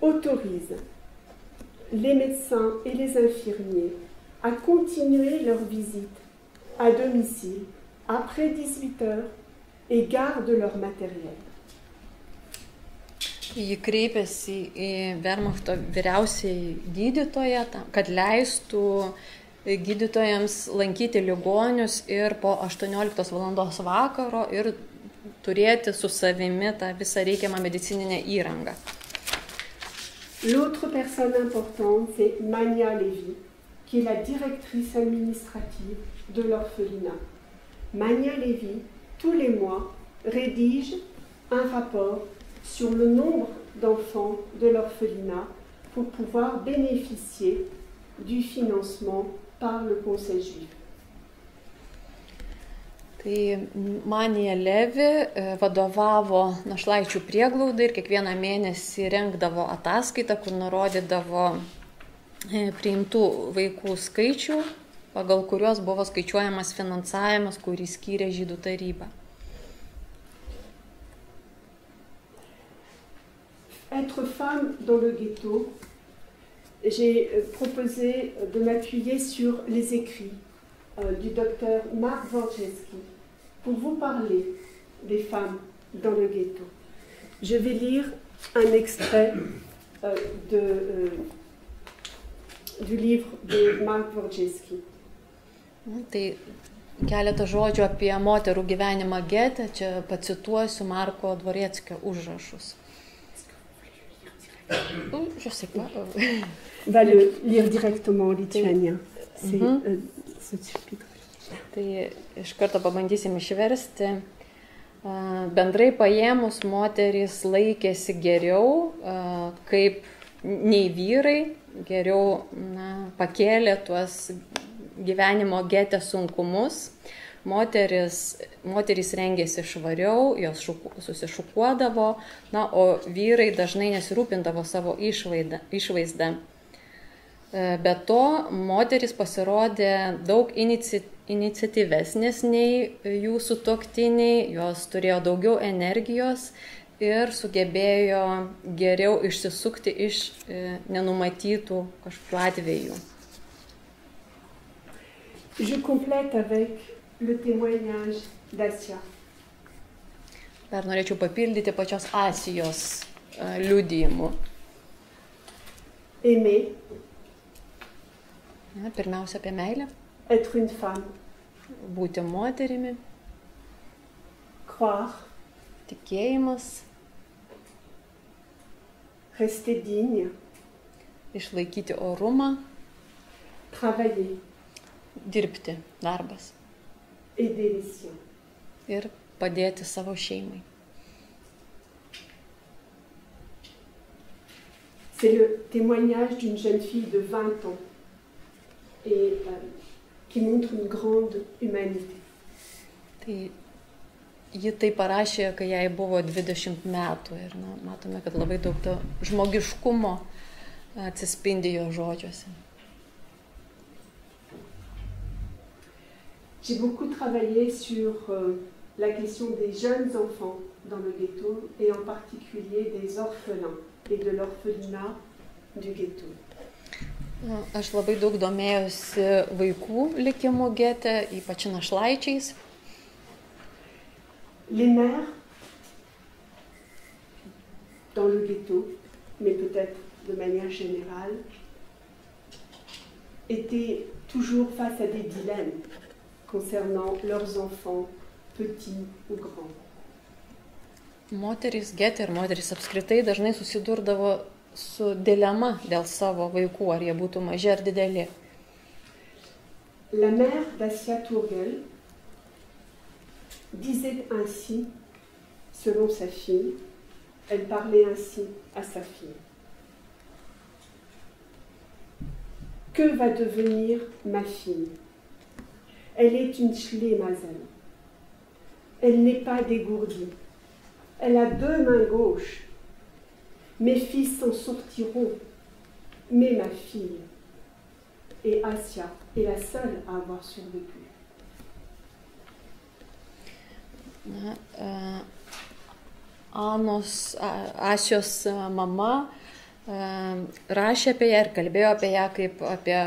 autorise les médecins et les infirmiers à continuer leur visite à domicile après 18 heures et gardent leur matériel. Ji kreipėsi į Wehrmachto vyriausiąjį gydytoją, kad leistų gydytojams lankyti ligonius ir po 18 valandos vakaro ir turėti su savimi tą visą reikiamą medicininę įrangą. L'autre personne importante, c'est Mania Levy, qui est la directrice administrative de l'orphelinat. Mania Levy, tous les mois, rédige un rapport sur le nombre d'enfants de l'orphelinat pour pouvoir bénéficier du financement par le Conseil juif. Tai Manija Levi vadovavo našlaičių prieglaudai ir kiekvieną mėnesį rengdavo ataskaitą, kur nurodydavo priimtų vaikų skaičių, pagal kuriuos buvo skaičiuojamas finansavimas, kurį skyrė žydų taryba. Être femme dans le ghetto, j'ai proposé de m'appuyer sur les écrits du docteur Mark Wojcicki pour vous parler des femmes dans le ghetto. Je vais lire un extrait du livre de Mark Dworczyński. Tai keletą žodžių apie moterų gyvenimą gete, čia pacituosiu Marko Dvorėckio užrašus. Je sais pas. On va le lire directement en lituanien. C'est ce chapitre. Tai iš karto pabandysim išversti. Bendrai paėmus moterys laikėsi geriau, kaip nei vyrai, geriau pakėlė tuos gyvenimo gete sunkumus. Moterys rengėsi švariau, jos susišukuodavo, o vyrai dažnai nesirūpindavo savo išvaizdą. Be to, moterys pasirodė daug iniciatyvesnės nei jų sutuoktiniai, jos turėjo daugiau energijos ir sugebėjo geriau išsisukti iš nenumatytų kažkokių atvejų. Je complète avec le témoignage d'Asia. Dar norėčiau papildyti pačios Asijos liudijimu. Aimer. Pirmiausia apie meilę. Être une femme. Būti moterimi. Croire. Tikėjimas. Rester digne. Išlaikyti orumą. Travailler. Dirbti, darbas. Aider les siens. Ir padėti savo šeimai. C'est le témoignage d'une jeune fille de 20 ans et qui montre une grande humanité. Tai ji tai parašė, kai jai buvo 20 metų ir matome, kad labai daug to žmogiškumo atsispindi jo žodžiuose. J'ai beaucoup travaillé sur la question des jeunes enfants dans le ghetto et en particulier des orphelins et de l'orphelinat du ghetto. Aš labai daug domėjusi vaikų likimų gete, ypač našlaičiais. Les mères dans le ghetto, mais peut-être de manière générale, étaient toujours face à des dilemmes concernant leurs enfants, petits ou grands. Moterys gete ir moterys apskritai dažnai susidurdavo su dilema dėl savo vaikų, ar jie būtų maži ar dideli. La mère d'Asia Turgel disait ainsi, selon sa fille, elle parlait ainsi à sa fille. Que va devenir ma fille? Elle est une Schlemazel. Elle n'est pas dégourdie. Elle a 2 mains gauches. Mes fils s'en sortiront, mais ma fille. Et Asia est la seule à avoir survécu. Asios mama rašė apie ją ir kalbėjo apie ją kaip apie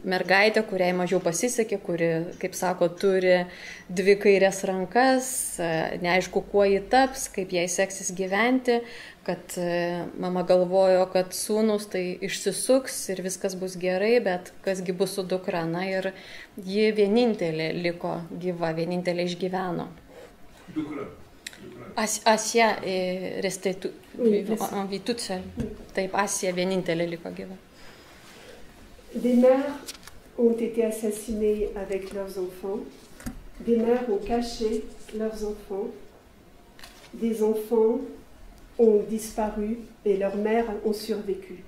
mergaitę, kuriai mažiau pasisekė, kuri, kaip sako, turi 2 kairės rankas, neaišku, kuo ji taps, kaip jai seksis gyventi, kad mama galvojo, kad sūnus tai išsisuks ir viskas bus gerai, bet kasgi bus su dukra. Ir ji vienintelė liko gyva, vienintelė išgyveno. Dukra. Asia restait en vie toute seule. Taip, Asia vienintelė liko gyva. Des mères ont été assassinées avec leurs enfants, des mères ont caché leurs enfants, des enfants ont disparu et leurs mères ont survécu.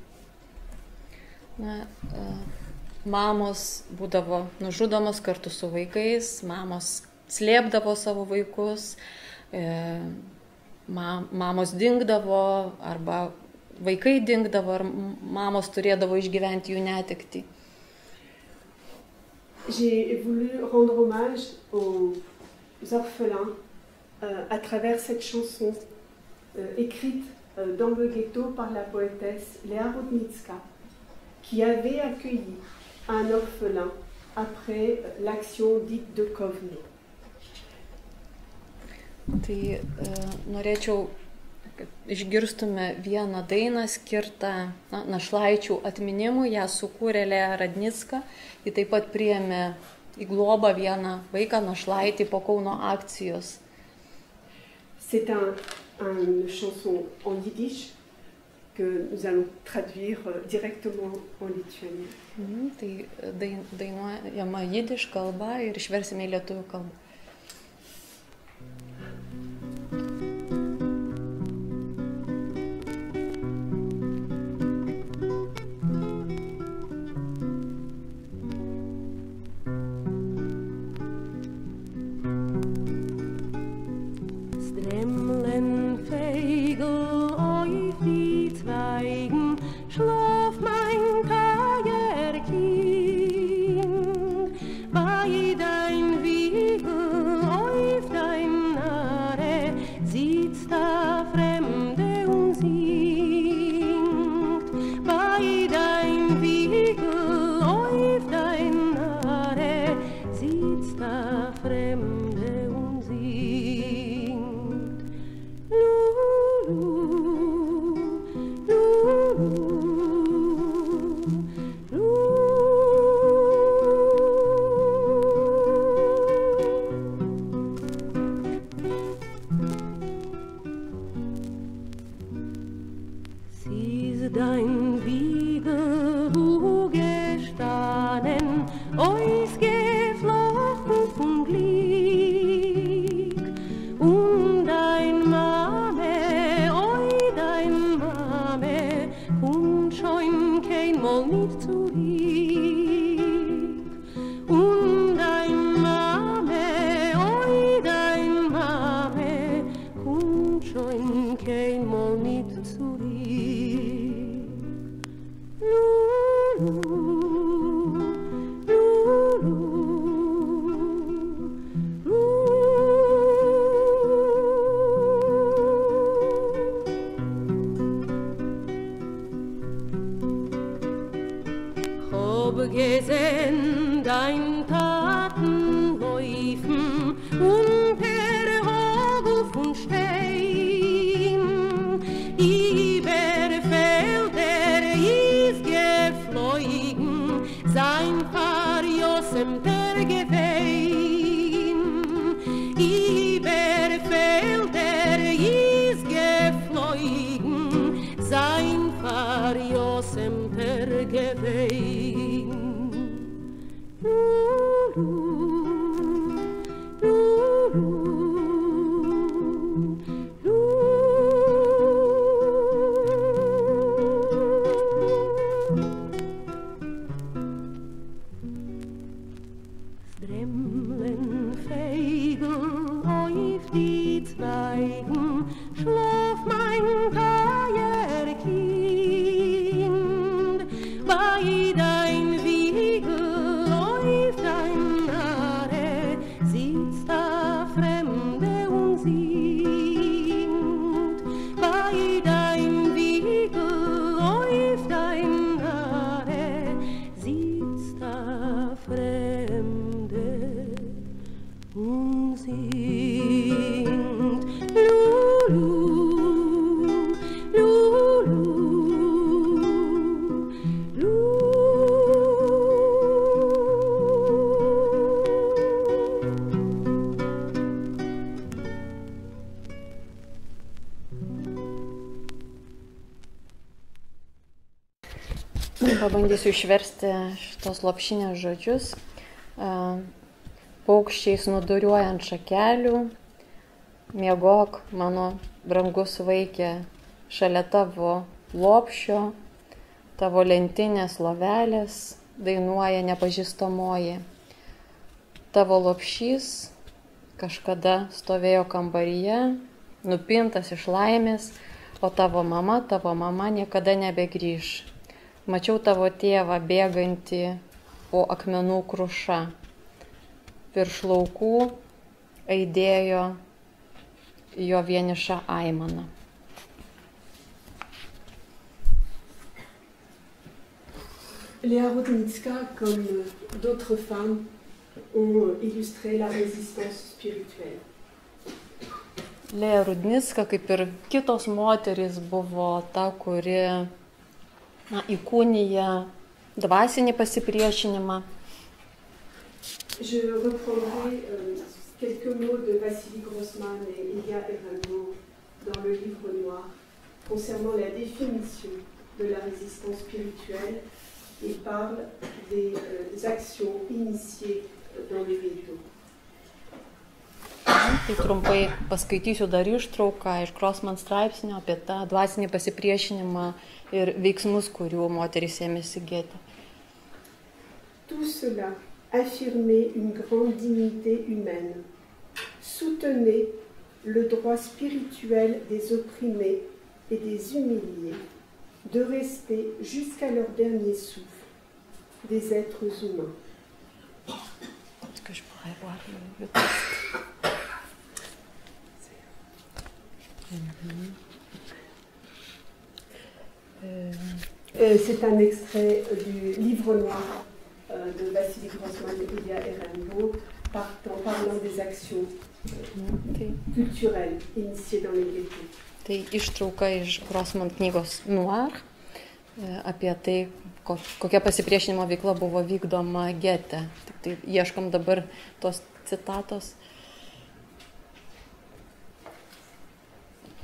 Mamos būdavo nužudomos kartu su vaikais, mamos slėpdavo savo vaikus, mamos dingdavo arba vaikai dingdavo, ar mamos turėdavo išgyventi jų netektį. J'ai voulu rendre hommage aux orphelins à travers cette chanson écrite dans le ghetto par la poétesse Lea Rudnicka, qui avait accueilli un orphelin après l'action dite de Kovno. Tai norėčiau, kad išgirstume vieną dainą skirtą našlaičių atminimui. Ją sukūrė Lea Radnicka. Ji taip pat priėmė į globą vieną vaiką našlaitį po Kauno akcijos. C'est une chanson en yiddish que nous allons traduire directement en lituanien. Tai dainuojama jidiš kalba ir išversime į lietuvių kalbą. Pabandysiu išversti šitos lopšinės žodžius. Paukščiai snuduriuoja ant šakelių, miegok, mano brangus vaikė, šalia tavo lopšio, tavo lentinės lovelės, dainuoja nepažįstamoji. Tavo lopšys kažkada stovėjo kambaryje, nupintas iš laimės, o tavo mama niekada nebegrįš. Mačiau tavo tėvą bėgantį po akmenų kruša. Virš laukų aidėjo jo vieniša aimana. Lea Radnicka, comme d'autres femmes, ont illustré la résistance spirituelle. Lėja Rudnicka, kaip ir kitos moterys, buvo ta, kuri įkūnija dvasinį pasipriešinimą. Je reprendrai quelques mots de Vassili Grossman et Ilya Erenburg dans le livre noir concernant la définition de la résistance spirituelle et parle des actions initiées dans le ghetto. Tai trumpai paskaitysiu dar ištrauką iš Grossman straipsnio apie tą dvasinį pasipriešinimą ir veiksmus, kurių moterys ėmėsi gete. Tout cela affirmait une grande dignité humaine, soutenait le droit spirituel des opprimés et des humiliés de rester jusqu'à leur dernier souffle des êtres humains. Est-ce que je pourrais voir le texte? C'est un extrait du livre noir de Vassili Grossman et Ilya Erenburg parlant des actions culturelles initiées dans les ghettos. Tai ištrauka iš Grossman knygos Noir apie tai, kokia pasipriešinimo veikla buvo vykdoma gete. Tik tai ieškom dabar tos citatos.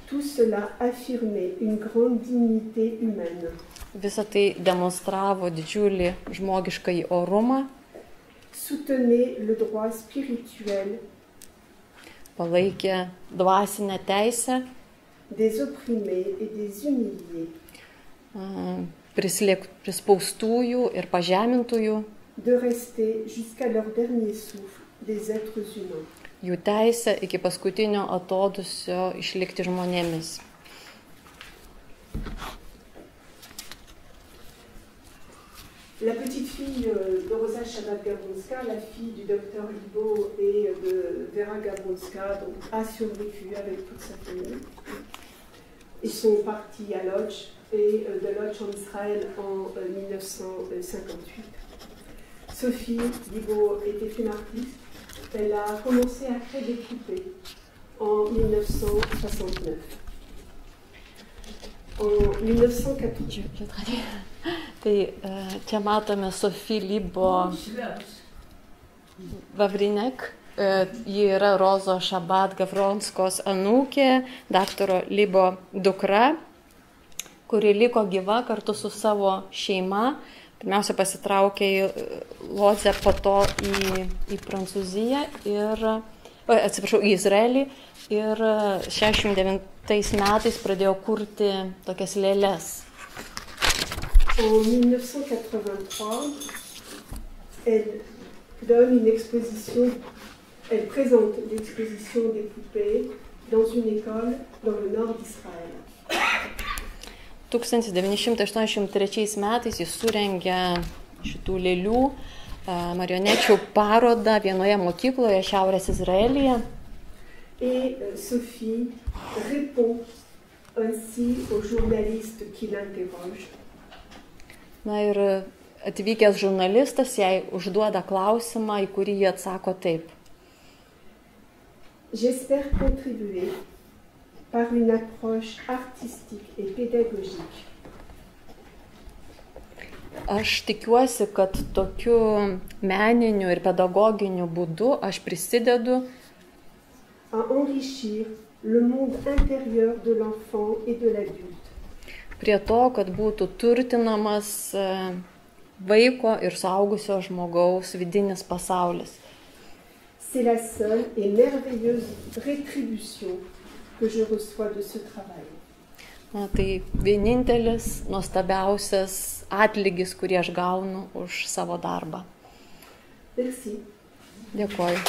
Tout cela affirmait une grande dignité humaine. Visa tai demonstravo didžiulį žmogiškąjį orumą. Soutenait le droit spirituel. Palaikė dvasinę teisę. Des opprimés et des humiliés. Prispaustųjų ir pažemintųjų. De rester jusqu'à leur dernier souffle des êtres humains. Jų teisę iki paskutinio atodusio išlikti žmonėmis. La petite fille de Rosa Shabbat-Gabronska, la fille du docteur Libo et de Vera Gabronska, a survécu avec toute sa famille. Ils sont partis à Lodz et de Lodz en Israël en 1958. Sophie Libo était une artiste. Elle a commencé à créer des poupées en 1969. En 1980. Tai čia matome Sophie Libo Vavrinek. Ji yra Rozo Šabat-Gavronskos anūkė, daktaro Libo dukra, kuri liko gyva kartu su savo šeima. Pirmiausia pasitraukė į Lodzę, po to į Prancūziją į Izraelį ir 69 metais pradėjo kurti tokias lėles. En 1983, elle donne une exposition, elle présente l'exposition des poupées dans une école dans le nord d'Israël. 1983 metais jis surengė šitų lėlių marionečių parodą vienoje mokykloje Šiaurės Izraelyje. Et Sophie répond ainsi aux journalistes qui l'interrogent. Na ir atvykęs žurnalistas jai užduoda klausimą, į kurį jie atsako taip. J'espère contribuer par une approche artistique et pédagogique. Aš tikiuosi, kad tokiu meniniu ir pedagoginiu būdu aš prisidedu à enrichir le monde intérieur de l'enfant et de l'adulte. Prie to, kad būtų turtinamas vaiko ir suaugusio žmogaus vidinis pasaulis. C'est la seule et merveilleuse rétribution que je reçois de ce travail. Na, tai vienintelis, nuostabiausias atlygis, kurį aš gaunu už savo darbą. Merci. Dėkoju.